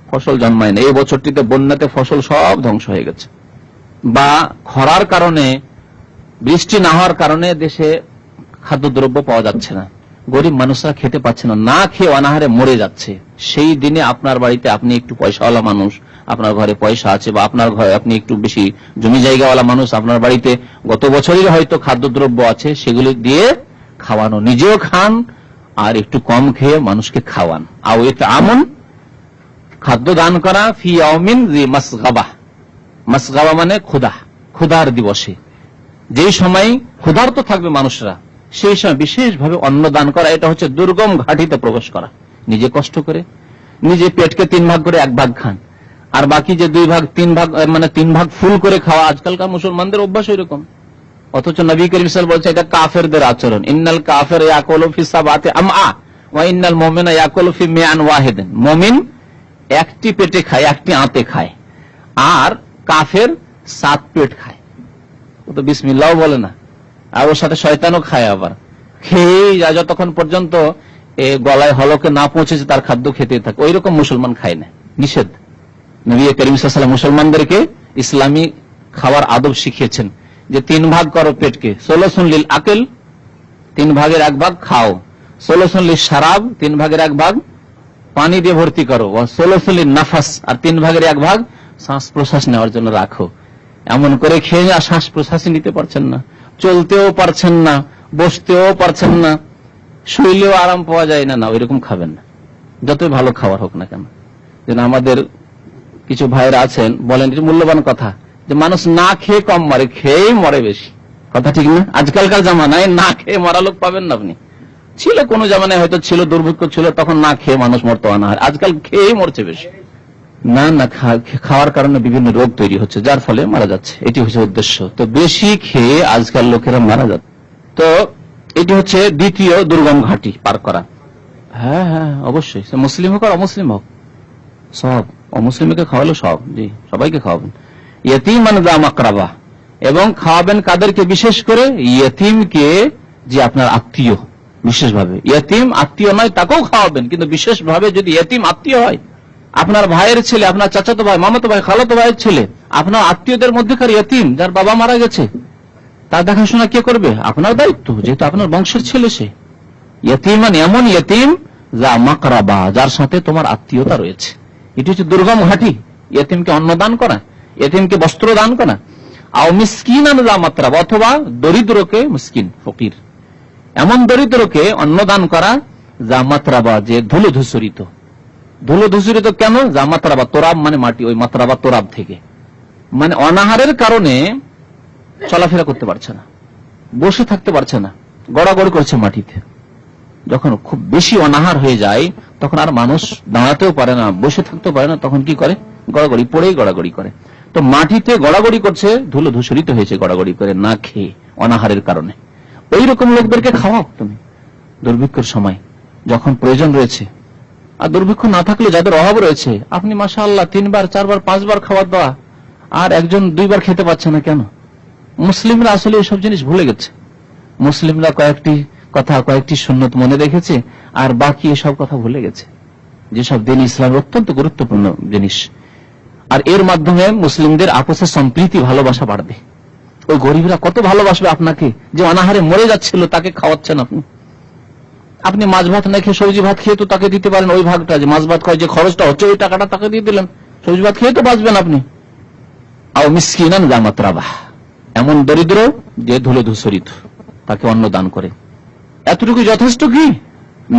ফসল জন্মায় না। এই বছরটিতে বন্যাতে ফসল সব ধ্বংস হয়ে গেছে, বা খরার কারণে, বৃষ্টি না হওয়ার কারণে দেশে খাদ্যদ্রব্য পাওয়া যাচ্ছে না, গরিব মানুষরা খেতে পাচ্ছে না, না খেয়ে অনাহারে মরে যাচ্ছে। সেই দিনে আপনার বাড়িতে, আপনি একটু পয়সাওয়ালা মানুষ, আপনার ঘরে পয়সা আছে, বা আপনার ঘরে আপনি একটু বেশি জমি জায়গাওয়ালা মানুষ, আপনার বাড়িতে গত বছরই হয়তো খাদ্যদ্রব্য আছে, সেগুলি দিয়ে খাওয়ানো, নিজেও খান আর একটু কম খেয়ে মানুষকে খাওয়ান। আর এতে আমন, খাদ্য দান করা, ফি ইয়াউমিন জি মাসগাবা, মাসগাবা মানে ক্ষুধা, ক্ষুধার দিবসে, যেই সময় ক্ষুধার্ত থাকবে মানুষরা, সেই সময় বিশেষভাবে অন্ন দান করা। এটা হচ্ছে দুর্গম ঘাটিতে প্রবেশ করা, নিজে কষ্ট করে, নিজে পেটকে 3 ভাগ করে 1 ভাগ খান, আর বাকি যে 2 ভাগ 3 ভাগ মানে 3 ভাগ ফুল করে খাওয়া। আজকালকার মুসলমানদের অভ্যাস এরকম, অথচ নবী করিম সাল্লাল্লাহু আলাইহি ওয়াসাল্লাম বলছে এটা কাফেরদের আচরণ। ইন্নাল কাফির ইয়াকুলু ফি সাবাতি আমআ ওয়া ইন্নাল মুমিনা ইয়াকুলু ফি মিআন ওয়াহিদিন। মুমিন একটি পেটে খায়, একটি আঁতে খায়, আর কাফের 7 পেট খায়। ও তো বিসমিল্লাহ বলে না, আর ওর সাথে শয়তানও খায়, আবার খেয়েই যায় যতক্ষণ পর্যন্ত গলায় হলকে না পৌঁছেছে তার খাদ্য খেতে থাকে। ওই রকম মুসলমান খায় না, নিষেধ। নবী করিম সাল্লাল্লাহু আলাইহি ওয়াসাল্লাম মুসলমানদেরকে ইসলামী খাবার আদব শিখিয়েছেন যে 3 ভাগ করো পেটকে, 16 লিল আকিল, 3 ভাগের 1 ভাগ খাও, 16 লিল শারাব, 3 ভাগের 1 ভাগ পানি দিয়ে ভর্তি করো, 16 লিল নাফাস, আর 3 ভাগের 1 ভাগ শ্বাস প্রশ্বাস নেওয়ার জন্য রাখো। এমন করে খেয়ে আর শ্বাস প্রশ্বাসই নিতে পারছেন না, চলতেও পারছেন না, বসতেও পারছেন না, শুইলেও আরাম পাওয়া যায় না, না ওইরকম খাবেন না, যতই ভালো খাবার হোক না কেন। যেন আমাদের কিছু ভাইরা আছেন বলেন, এটা মূল্যবান কথা, যে মানুষ না খেয়ে কম মরে, খেয়েই মরে বেশি। কথা ঠিক না? আজকালকার জামানায় না খেয়ে মরা লোক পাবেন না আপনি। ছিল কোন জামানায় হয়তো ছিল, দুর্ভিক্ষ ছিল, তখন না খেয়ে মানুষ মরতো না, আজকাল খেয়েই মরছে বেশি। না না, খাওয়ার কারণে বিভিন্ন রোগ তৈরি হচ্ছে, যার ফলে মারা যাচ্ছে, এটি হচ্ছে উদ্দেশ্য। তো বেশি খেয়ে আজকাল লোকেরা মারা যাচ্ছে। তো এটি হচ্ছে দ্বিতীয় দুর্গম ঘাটি পার করা। হ্যাঁ হ্যাঁ, অবশ্যই, সে মুসলিম হোক আর অমুসলিম হোক, সব। অমুসলিমকে খাওয়ালো সব, জি, সবাইকে খাওয়াবেন। ইয়তীমান যা মাকরাবা, এবং খাওয়াবেন কাদেরকে? বিশেষ করে ইয়তীমকে, যে আপনার আত্মীয়। বিশেষভাবে ইয়তীম আত্মীয় নয় তাকেও খাওয়াবেন, কিন্তু বিশেষভাবে যদি ইয়তীম আত্মীয় হয়, আপনার ভাইয়ের ছেলে, আপনার চাচাতো ভাই, মামাতো ভাই, খালাতো ভাইয়ের ছেলে, আপনার আত্মীয়দের মধ্যেকার ইয়তীম, যার বাবা মারা গেছে, তার দেখাশোনা কে করবে? আপনার দায়িত্ব, যেহেতু আপনার বংশের ছেলে সে। ইয়তীমান এমন ইয়তীম যা মাকরাবা, যার সাথে তোমার আত্মীয়তা রয়েছে। এটি হচ্ছে দুর্গম ঘাটি। ইয়তীমকে অন্ন দান করা, ইয়তীমকে বস্ত্র দান করা। আও মিসকিনান যা মাতরাবা, অথবা দরিদ্রকে, মিসকিন ফকির, এমন দরিদ্রকে অন্ন দান করা, যা মাতরাবা, যে ধুলো ধূসরিত। ধুলো ধূসরিত কেন? যা মাতরাবা, তোরাব মানে মাটি, ওই মাতরাবা তোরাব থেকে, মানে অনাহারের কারণে চলাফেরা করতে পারছে না, বসে থাকতে পারছে না, গড়াগড়ি করছে মাটিতে। যখন খুব বেশি অনাহার হয়ে যায়, তখন আর মানুষ দাঁড়াতেও পারে না, বসে থাকতেও পারে না, তখন কি করে? গড়াগড়ি, পড়েই গড়াগড়ি করে। তো মাটিতে গড়াগড়ি করছে, ধুলো ধূসরিত হয়েছে গড়াগড়ি করে, না খেয়ে, অনাহারের কারণে। ওই রকম লোকদেরকে খাওয়াও তুমি দুর্ভিক্ষের সময়, যখন প্রয়োজন রয়েছে। আর দুর্ভিক্ষ না থাকলে যাদের অভাব রয়েছে, আপনি মাশাআল্লাহ 3 বার 4 বার 5 বার খাবার দেওয়া, আর একজন 2 বার খেতে পারছে না কেন? মুসলিমরা আসলে এইসব জিনিস ভুলে গেছে। মুসলিমরা কয়েকটি কথা, কয়েকটি সুন্নত মনে রেখেছে, আর বাকি এসব কথা ভুলে গেছে, যেসব দিন ইসলামের অত্যন্ত গুরুত্বপূর্ণ জিনিস। আর এর মাধ্যমে মুসলিমদের আপসে সম্প্রীতি, ভালোবাসা বাড়বে। ওই গরিবরা কত ভালোবাসবে আপনাকে, যে অনাহারে মরে যাচ্ছিল, তাকে খাওয়াচ্ছেন আপনি। আপনি মাছ ভাত না খেয়ে সবজি ভাত খেয়ে তো তাকে দিতে পারেন ওই ভাগটা, যে মাছ ভাত খাওয়া যে খরচটা হচ্ছে, ওই টাকাটা তাকে দিয়ে দিলেন, সবজি ভাত খেয়ে তো বাঁচবেন আপনি। আও মিসকিনান যা মাতরাবা, এমন দরিদ্র যে ধুলো ধূসরিত, তাকে অন্ন দান করে। এতটুকু যথেষ্ট কি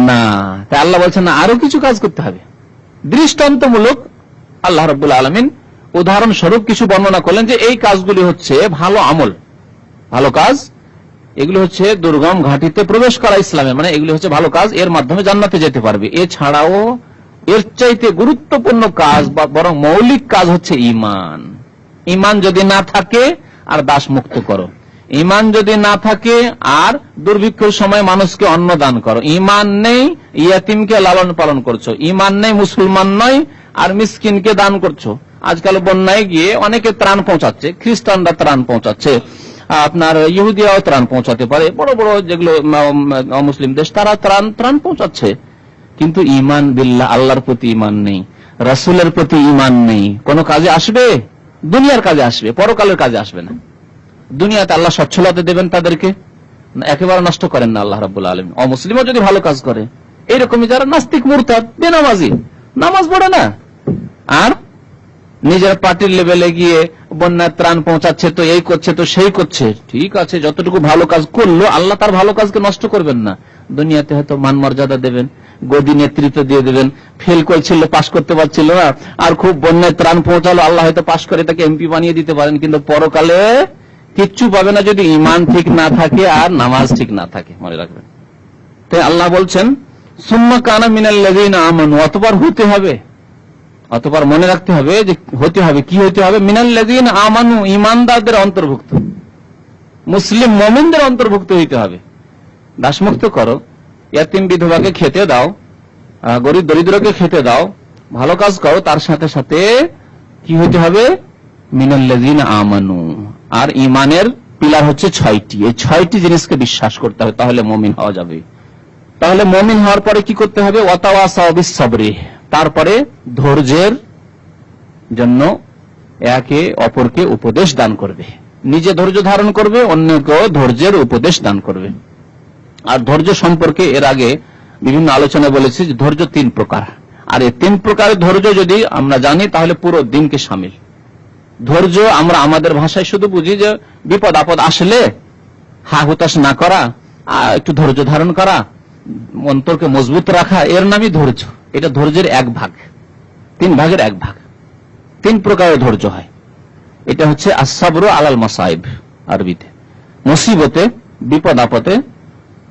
না? তাই আল্লাহ বলছেন না, আরো কিছু কাজ করতে হবে। দৃষ্টান্তমূলক আল্লাহ রাব্বুল আলামিন উদাহরণস্বরূপ কিছু বর্ণনা করলেন, যে এই কাজগুলি হচ্ছে ভালো আমল, ভালো কাজ। এগুলো হচ্ছে দুর্গম ঘাটিতে প্রবেশ করা ইসলামে, মানে এগুলো হচ্ছে ভালো কাজ, এর মাধ্যমে জান্নাতে যেতে পারবে। এছাড়াও এর চাইতে গুরুত্বপূর্ণ কাজ, বা বরং মৌলিক কাজ হচ্ছে ঈমান। ঈমান যদি না থাকে, আর দাস মুক্ত করো। ঈমান যদি না থাকে, আর দুর্ভিক্ষের সময় মানুষকে অন্ন দান করো। ঈমান নেই, ইয়তীমকে লালন পালন করছো। ঈমান নেই, মুসলমান নয়, আর মিসকিনকে দান করছো। আজকাল বন্যায় গিয়ে অনেকে ত্রাণ পৌঁছাচ্ছে, খ্রিস্টানরা ত্রাণ পৌঁছাচ্ছে, আপনার ইহুদিয়াও ত্রাণ পৌঁছাতে পারে, বড় বড় যেগুলো মুসলিম দেশ তারা ত্রাণ পৌঁছাচ্ছে, কিন্তু ইমান বিল্লাহ, আল্লাহর প্রতি ইমান নেই, রাসূলের প্রতি ইমান নেই। কোন কাজে আসবে? দুনিয়ার কাজে আসবে, পরকালের কাজে আসবে না। দুনিয়াতে আল্লাহ সচ্ছলতা দেবেন তাদেরকে, একেবারে নষ্ট করেন না আল্লাহ রাব্বুল আলামিন। অমুসলিমও যদি ভালো কাজ করে, এইরকমই যারা নাস্তিক মুরতাদ বেনামাজি, নামাজ পড়ে না, আর নিজের পার্টির লেভেলে গিয়ে বন্যার ত্রাণ পৌঁছাচ্ছে, তো এই করছে তো সেই করছে, ঠিক আছে, যতটুকু ভালো কাজ করলো আল্লাহ তার ভালো কাজকে নষ্ট করবেন না। দুনিয়াতে হয়তো মান মর্যাদা দেবেন, গদি নেতৃত্ব দিয়ে দেবেন, ফেল করেছিল, পাশ করতে পারছিল না, আর খুব বন্যায় ত্রাণ পৌঁছালো, আল্লাহ হয়তো পাশ করে তাকে এমপি বানিয়ে দিতে পারেন, কিন্তু পরকালে কিচ্ছু পাবে না যদি ইমান ঠিক না থাকে আর নামাজ ঠিক না থাকে, মনে রাখবেন। তাই আল্লাহ বলছেন সুম্মা কানা মিনাল্লাযীনা আমানু, অতঃপর হতে হবে, অতঃপর মনে রাখতে হবে যে হতে হবে, কি হতে হবে? মিনাল্লাযীনা আমানু, ঈমানদারদের অন্তর্ভুক্ত, মুসলিম মুমিনদের অন্তর্ভুক্ত হইতে হবে। দাসমুক্ত করো, ইয়াতীম বিধবাকে খেতে দাও, গরিব দরিদ্রকে খেতে দাও, ভালো কাজ করো, তার সাথে সাথে কি হইতে হবে? মিনাল্লাযীনা আমানু। আর ইমানের পিলার হচ্ছে 6টি, এই 6টি জিনিসকে বিশ্বাস করতে হবে, তাহলে মুমিন হওয়া যাবে। তাহলে মুমিন হওয়ার পরে কি করতে হবে? ওয়াতাওয়াসাউ বিস-সাবরি, তারপরে ধৈর্যের জন্য একে অপরকে উপদেশ দান করবে, নিজে ধৈর্য ধারণ করবে, অন্যকেও ধৈর্যের উপদেশ দান করবে। আর ধৈর্য সম্পর্কে এর আগে বিভিন্ন আলোচনায় বলেছি যে ধৈর্য 3 প্রকার, আর এই 3 প্রকারের ধৈর্য যদি আমরা জানি তাহলে পুরো দিনকে শামিল। ধৈর্য আমরা আমাদের ভাষায় শুধু বুঝি যে বিপদ আপদ আসলে হা হুতাশ না করা, একটু ধৈর্য ধারণ করা, অন্তরকে মজবুত রাখা, এর নামই ধৈর্য। এটা ধৈর্যের 1 ভাগ, 3 ভাগের 1 ভাগ। 3 প্রকারের ধৈর্য হয়। এটা হচ্ছে as-সাবরু আলাল মাসাইব, আরবিতে মুসিবতে, বিপদ আপদে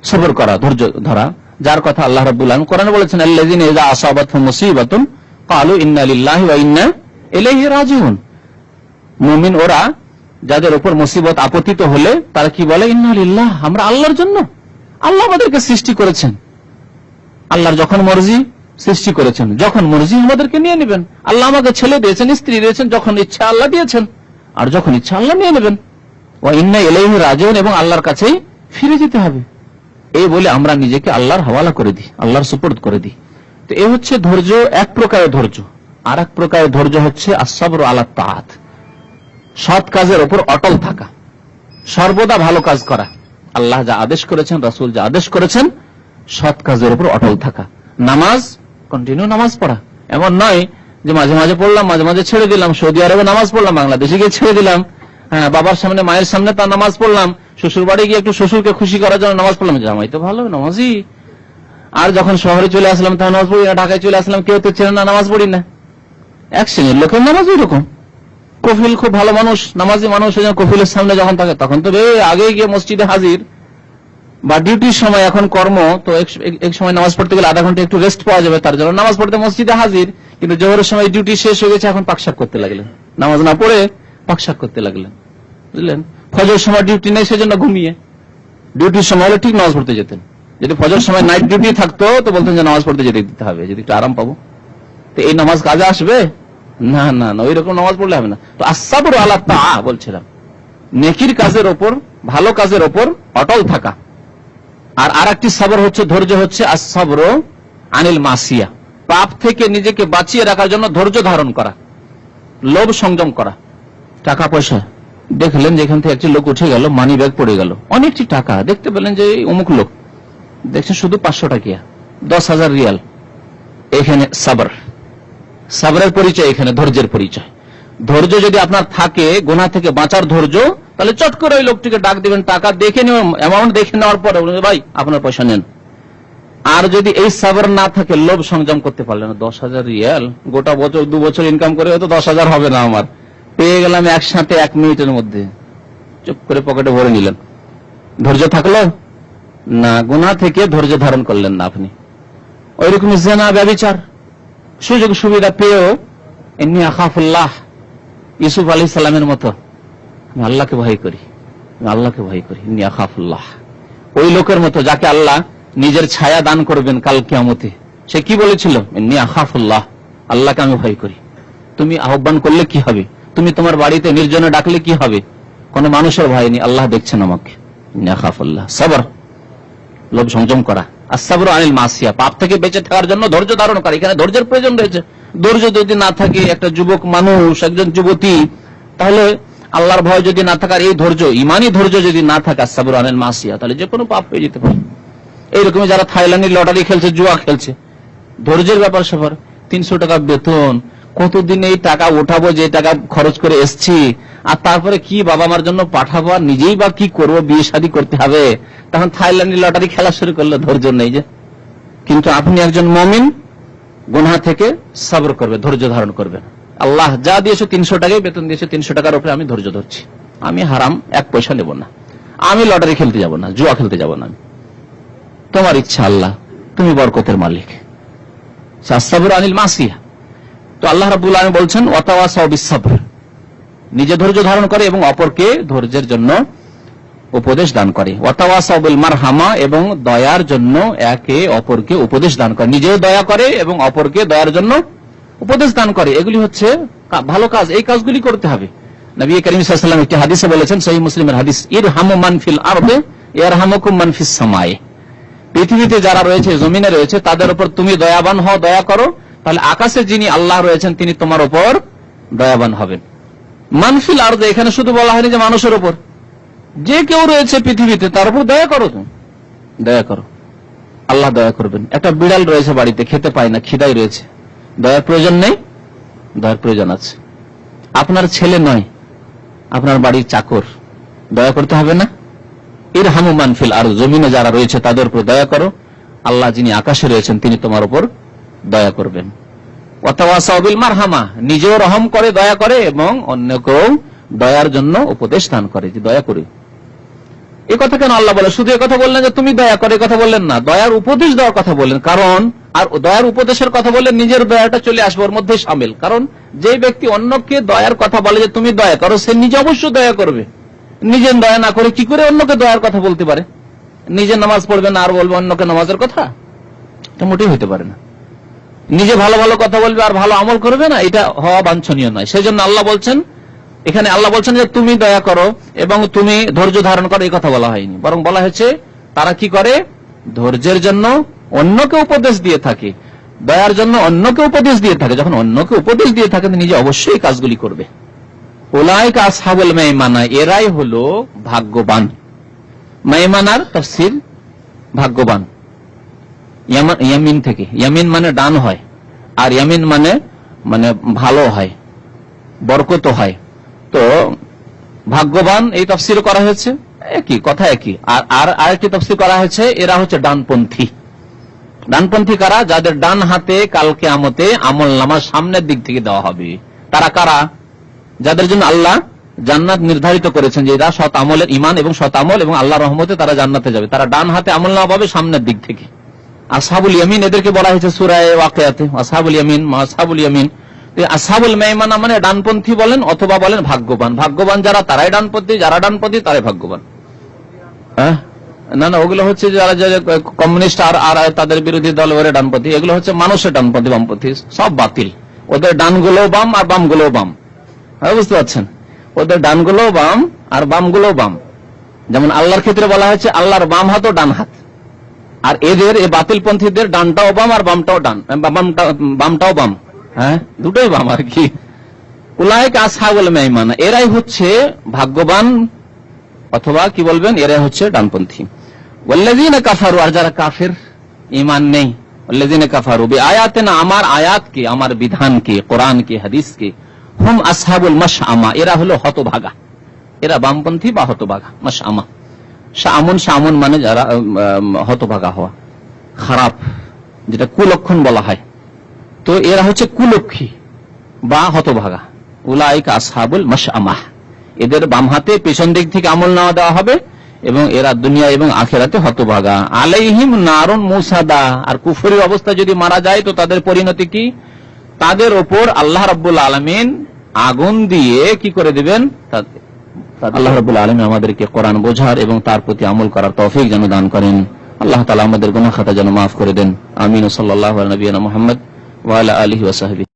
সবর করা, ধৈর্য ধরা, যার কথা আল্লাহ রাব্বুল আলামিন কোরআনে বলেছেন আল্লাযীনা ইযা আসাবাতহুম মুসিবাতুন ক্বালু ইন্না লিল্লাহি ওয়া ইন্না ইলাইহি রাজিউন। মুমিন ওরা যাদের উপর মুসিবত আপতিত হলে তারা কি বলে? ইন্না লিল্লাহ, আমরা আল্লাহর জন্য, আল্লাহ আমাদেরকে সৃষ্টি করেছেন, আল্লাহর যখন মর্জি সৃষ্টি করেছেন, যখন মর্জি আমাদেরকে নিয়ে নেবেন। আল্লাহ আমাকে ছেলে দিয়েছেন, স্ত্রী দিয়েছেন, যখন ইচ্ছা আল্লাহ দিয়েছেন, আর যখন ইচ্ছা আল্লাহ নিয়ে নেবেন। ওয়া ইন্না ইলাইহি রাজিউন, এবং আল্লাহর কাছেই ফিরে যেতে হবে। এই বলে আমরা নিজেকে আল্লাহর হাওয়ালা করে দিই, আল্লাহর সুপুর্দ করে দিই। তো এই হচ্ছে ধৈর্য, 1 প্রকারের ধৈর্য। আর 1 প্রকারের ধৈর্য হচ্ছে as-সাবরু আলা তাআত, সৎ কাজের উপর অটল থাকা, সর্বদা ভালো কাজ করা, আল্লাহ যা আদেশ করেছেন, রাসূল যা আদেশ করেছেন, সৎ কাজের উপর অটল থাকা। নামাজ কন্টিনিউ নামাজ পড়া, এমন নয় যে মাঝে মাঝে পড়লাম, মাঝে মাঝে ছেড়ে দিলাম। সৌদি আরবে নামাজ পড়লাম, বাংলাদেশে গিয়ে ছেড়ে দিলাম, হ্যাঁ, বাবার সামনে মায়ের সামনে তার নামাজ পড়লাম, শ্বশুর বাড়ি গিয়ে একটু শ্বশুরকে খুশি করার জন্য নামাজ পড়লাম, জামাই তো ভালো নামাজি, আর যখন শহরে চলে আসলাম তখন নামাজ পড়ি না, ঢাকায় চলে আসলাম কেউ তো ছেড়ে না, নামাজ পড়ি না। 1 শ্রেণীর লোকের নামাজ ওইরকম। কফিল খুব ভালো মানুষ, নামাজি মানুষ, কফিলের সামনে যখন থাকে তখন তো আগে গিয়ে মসজিদে হাজির, বা ডিউটির সময় এখন কর্ম, তো এক সময় নামাজ পড়তে গেলে আধা ঘন্টা একটু রেস্ট পাওয়া যাবে, তার জন্য নামাজ পড়তে মসজিদে হাজির। কিন্তু জোহরের সময় ডিউটি শেষ হয়ে গেছে, এখন পাকশাক করতে লাগলেন, নামাজ না পড়ে পাকশাক করতে লাগলেন, বুঝলেন? ফজর সময় ডিউটি নেই, সেজন্য ঘুমিয়ে, ডিউটির সময় হলে ঠিক নামাজ পড়তে যেতেন। যদি ফজর সময় নাইট ডিউটি থাকতো তো বলতেন যে নামাজ পড়তে যেতে দিতে হবে, যদি একটু আরাম পাবো। তো এই নামাজ কাজে আসবে না, না না, ওই রকম নামাজ পড়লে হবে না। তো as-সাবরু আলা তাআ বলছিলাম, নেকির কাজের ওপর, ভালো কাজের ওপর অটল থাকা। আর আরেকটি সবর হচ্ছে, ধৈর্য হচ্ছে as-সাবরু আনিল মাসিয়া, পাপ থেকে নিজেকে বাঁচিয়ে রাখার জন্য ধৈর্য ধারণ করা, লোভ সংযম করা। টাকা পয়সা দেখলেন যে এখান থেকে একটি লোক উঠে গেল, মানি ব্যাগ পড়ে গেল, অনেকটি টাকা, দেখতে পেলেন যে অমুক লোক, দেখছেন শুধু 500 টাকিয়া, 10,000 রিয়াল। এখানে সাবর, সাবরের পরিচয়, এখানে ধৈর্যের পরিচয়। ধৈর্য যদি আপনার থাকে, গুনাহ থেকে বাঁচার ধৈর্য, তাহলে চট করে ওই লোকটিকে ডাক দিবেন, টাকা দেখে নেওয়া, অ্যামাউন্ট দেখে নেওয়ার পরে ভাই আপনার পয়সা নেন। আর যদি এই সাবর না থাকে, লোভ সংযম করতে পারলেন না, 10,000 রিয়াল, গোটা বছর 2 বছর ইনকাম করে হয়তো 10,000 হবে না আমার, পেয়ে গেলাম একসাথে 1 মিনিটের মধ্যে, চুপ করে পকেটে ভরে নিলেন। ধৈর্য থাকলো না, গুনাহ থেকে ধৈর্য ধারণ করলেন না আপনি। ওইরকম জিনা, ব্যভিচার, সুযোগ সুবিধা পেয়েও ইন্নী আখাফুল্লাহ, ইউসুফ আলাইহিস সালামের মতো, আমি আল্লাহকে ভয় করি, আমি আল্লাহকে ভয় করি, ইন্নী আখাফুল্লাহ। ওই লোকের মতো যাকে আল্লাহ নিজের ছায়া দান করবেন কাল কিয়ামতে, সে কি বলেছিল? ইন্নী আখাফুল্লাহ, আল্লাহকে আমি ভয় করি। তুমি আহ্বান করলে কি হবে, তুমি তোমার বাড়িতে নির্জনে ডাকলে কি হবে, কোন মানুষের ভয় নেই, আল্লাহ দেখছেন আমাকে। সবর, লোভ সংযম করা। আস-সাবরু আনিল মাসিয়া, পাপ থেকে বেঁচে থাকার জন্য ধৈর্য ধারণ করা। এখানে ধৈর্যের প্রয়োজন রয়েছে। ধৈর্য যদি না থাকে, একটা যুবক মানুষ, একজন যুবতী, তাহলে আল্লাহর ভয় যদি না থাকার এই ধৈর্য, ইমানি ধৈর্য যদি না থাকে, আস-সাবরু আনিল মাসিয়া, তাহলে যে কোনো পাপ হয়ে যেতে পারে। এইরকমই যারা থাইল্যান্ডে লটারি খেলছে, জুয়া খেলছে, ধৈর্যের ব্যাপার স্যাপার। 300 টাকা বেতন, কতদিন এই টাকা উঠাবো, যে টাকা খরচ করে এসছি, আর তারপরে কি বাবা মার জন্য পাঠাবো, আর নিজেই বা কি করবো, বিয়ে শাদী করতে হবে, তখন থাইল্যান্ডে লটারি খেলা শুরু করলে ধৈর্য নেই যে। কিন্তু আপনি একজন মুমিন, গুনাহ থেকে সবর করবে, ধৈর্য ধারণ করবে। আল্লাহ যা দিয়েছে, 300 টাকাই বেতন দিয়েছে, 300 টাকার উপরে আমি ধৈর্য ধরছি, আমি হারাম 1 পয়সা নেব না, আমি লটারি খেলতে যাব না, জুয়া খেলতে যাব না। তোমার ইচ্ছা আল্লাহ, তুমি বরকতের মালিক। আস-সাবরু আনিল মাসিয়া। তো আল্লাহ রাব্বুল আলামিন বলছেন ওয়াতাওয়াসাউ বিস-সাবর, নিজে ধৈর্য ধারণ করে এবং অপরকে ধৈর্যের জন্য উপদেশ দান করে। ওয়াতাওয়াসাউ বিল মারহামা, এবং দয়ার জন্য একে অপরকে উপদেশ দান করে। নিজেও দয়া করে এবং অপরকে দয়ার জন্য উপদেশ দান করে। এগুলি হচ্ছে ভালো কাজ, এই কাজগুলি করতে হবে। নবী করিম সাল্লাল্লাহু আলাইহি ওয়াসাল্লাম একটি হাদিসে বলেছেন, সহিহ মুসলিমের হাদিস, ইরহামু মান ফিল আরদি ইয়ারহামুকুম মান ফিস সামায়ে। পৃথিবীতে যারা রয়েছে, জমিনে রয়েছে, তাদের উপর তুমি দয়াবান হও, দয়া করো, তাহলে আকাশে যিনি আল্লাহ রয়েছেন তিনি তোমার উপর দয়াবান হবেন। মানফিল আরদে, এখানে শুধু বলা হয়নি যে মানুষের উপর, যে কেউ রয়েছে পৃথিবীতে তার উপর দয়া করো, তুমি দয়া করো, আল্লাহ দয়া করবেন। একটা বিড়াল রয়েছে বাড়িতে, খেতে পায় না, খিদাই রয়েছে, দয়ার প্রয়োজন নেই? দয়ার প্রয়োজন আছে। আপনার ছেলে নয়, আপনার বাড়ির চাকর, দয়া করতে হবে না? ইরহামু মান ফিল আরদ, জমিনে যারা রয়েছে তাদের উপর দয়া করো, আল্লাহ যিনি আকাশে রয়েছেন তিনি তোমার উপর দয়া করবেন। ওয়াতাওয়াসাউ বিল মারহামা, নিজেও রহম করে, দয়া করে, এবং অন্যকেও দয়ার জন্য উপদেশ দান করে, যে দয়া করে। এই কথা কেন আল্লাহ বলে? শুধু কথা বললেন যে তুমি দয়া করে, কথা বললেন না, দয়ার উপদেশ দেওয়ার কথা বললেন। কারণ, আর দয়ার উপদেশের কথা বললে নিজের দয়াটা চলে আসবে ওর মধ্যে শামিল। কারণ যে ব্যক্তি অন্যকে দয়ার কথা বলে যে তুমি দয়া করো, সে নিজে অবশ্যই দয়া করবে। নিজের দয়া না করে কি করে অন্যকে দয়ার কথা বলতে পারে? নিজে নামাজ পড়বে না আর বলবে অন্যকে নামাজের কথা, এটা মোটেই হতে পারে না। নিজে ভালো ভালো কথা বলবে আর ভালো আমল করবে না, এটা হওয়া বাঞ্ছনীয় নয়। সেই জন্য আল্লাহ বলছেন, এখানে আল্লাহ বলছেন যে তুমি দয়া করো এবং তুমি ধৈর্য ধারণ করো, এই কথা বলা হয়নি, বরং বলা হয়েছে তারা কি করে, ধৈর্যের জন্য অন্যকে উপদেশ দিয়ে থাকে, দয়ার জন্য অন্যকে উপদেশ দিয়ে থাকে। যখন অন্যকে উপদেশ দিয়ে থাকে, নিজে অবশ্যই কাজগুলি করবে। উলাইকা আসহাবুল মাইমানা, এরাই হলো ভাগ্যবান। মাইমানার তাফসীর ভাগ্যবান, ইয়ামিন থেকে, ইয়ামিন মানে ডান হয়, আর ইয়ামিন মানে মানে ভালো হয়, বরকত হয়। তো ভাগ্যবান এই তাফসীর করা হয়েছে, একই কথা, একই। আর আরেকটি তাফসীর করা হয়েছে, এরা হচ্ছে ডানপন্থী। ডানপন্থী কারা? যাদের ডান হাতে কাল কিয়ামতে আমলনামা সামনের দিক থেকে দেওয়া হবে। তারা কারা? যাদের জন্য আল্লাহ জান্নাত নির্ধারিত করেছেন, যে এরা সৎ আমলের, ঈমান এবং সৎ আমল এবং আল্লাহর রহমতে তারা জান্নাতে যাবে। তারা ডান হাতে আমলনামা পাবে সামনের দিক থেকে। আসহাবুল ইয়ামিন, এদেরকে বলা হয়েছে সূরা ওয়াকিয়াতে, আসহাবুল ইয়ামিন, আসহাবুল ইয়ামিন। আসহাবুল মাইমানা মানে ডানপন্থী বলেন অথবা বলেন ভাগ্যবান। ভাগ্যবান যারা, তারাই ডানপন্থী, যারা ডানপন্থী তারাই ভাগ্যবান। না না, ওগুলো হচ্ছে যারা কমিউনিস্ট আর তাদের বিরোধী দল, ওরা ডানপন্থী। এগুলো হচ্ছে মানুষের ডানপন্থী, বামপন্থী, সব বাতিল। ওদের ডানগুলো বাম আর বামগুলো বাম, বুঝতে পারছেন? ওদের ডানগুলো বাম আর বামগুলো বাম। যেমন আল্লাহর ক্ষেত্রে বলা হয়েছে আল্লাহর বাম হাত ও ডান হাত, আর এদের এই বাতিল পন্থীদের ডানটাও বাম আর বামটাও ডান, বামটাও বাম, দুটোই বাম আর কি। উলাইকা আসহাবুল মাইমানা, এরাই হচ্ছে ভাগ্যবান, অথবা কি বলবেন, এরাই হচ্ছে ডানপন্থী। ওয়াল্লাযীনা কাফারু, আর যারা কাফের, ঈমান নেই, ওয়াল্লাযীনা কাফারু বিআয়াতিনা, আমার আয়াতকে, আমার বিধানকে, কোরআনকে, হাদিসকে, হুম আসহাবুল মাশআমা, এরা হলো হতভাগা, এরা বামপন্থী বা হতভাগা। মাশআমা, শামুন মানে যারা হতভাগা হওয়া, খারাপ, যেটা কুলক্ষণ বলা হয়। তো এরা হচ্ছে কুলক্ষী বা হতভাগা। উলাইকা আসহাবুল মাশআমা, এদের বাম হাতে পেছন দিক থেকে আমলনামা দেওয়া হবে এবং এরা দুনিয়া এবং আখিরাতে হতভাগা। আলাইহিম নারুন মুসাদা, আর কুফরি অবস্থা যদি মারা যায় তো তাদের পরিণতি কি? তাদের ওপর আল্লাহ রাব্বুল আলামিন আগুন দিয়ে কি করে দিবেন? আল্লাহ রাব্বুল আলামিন আমাদেরকে কোরআন বোঝার এবং তার প্রতি আমল করার তৌফিক যেন দান করেন। আল্লাহ তাআলা আমাদের গুনাহ খাতা যেন মাফ করে দেন। আমিন। সাল্লাল্লাহু আলা নবিয়িনা মুহাম্মদ ওয়া আলা আলিহি ওয়া সাহবিহি।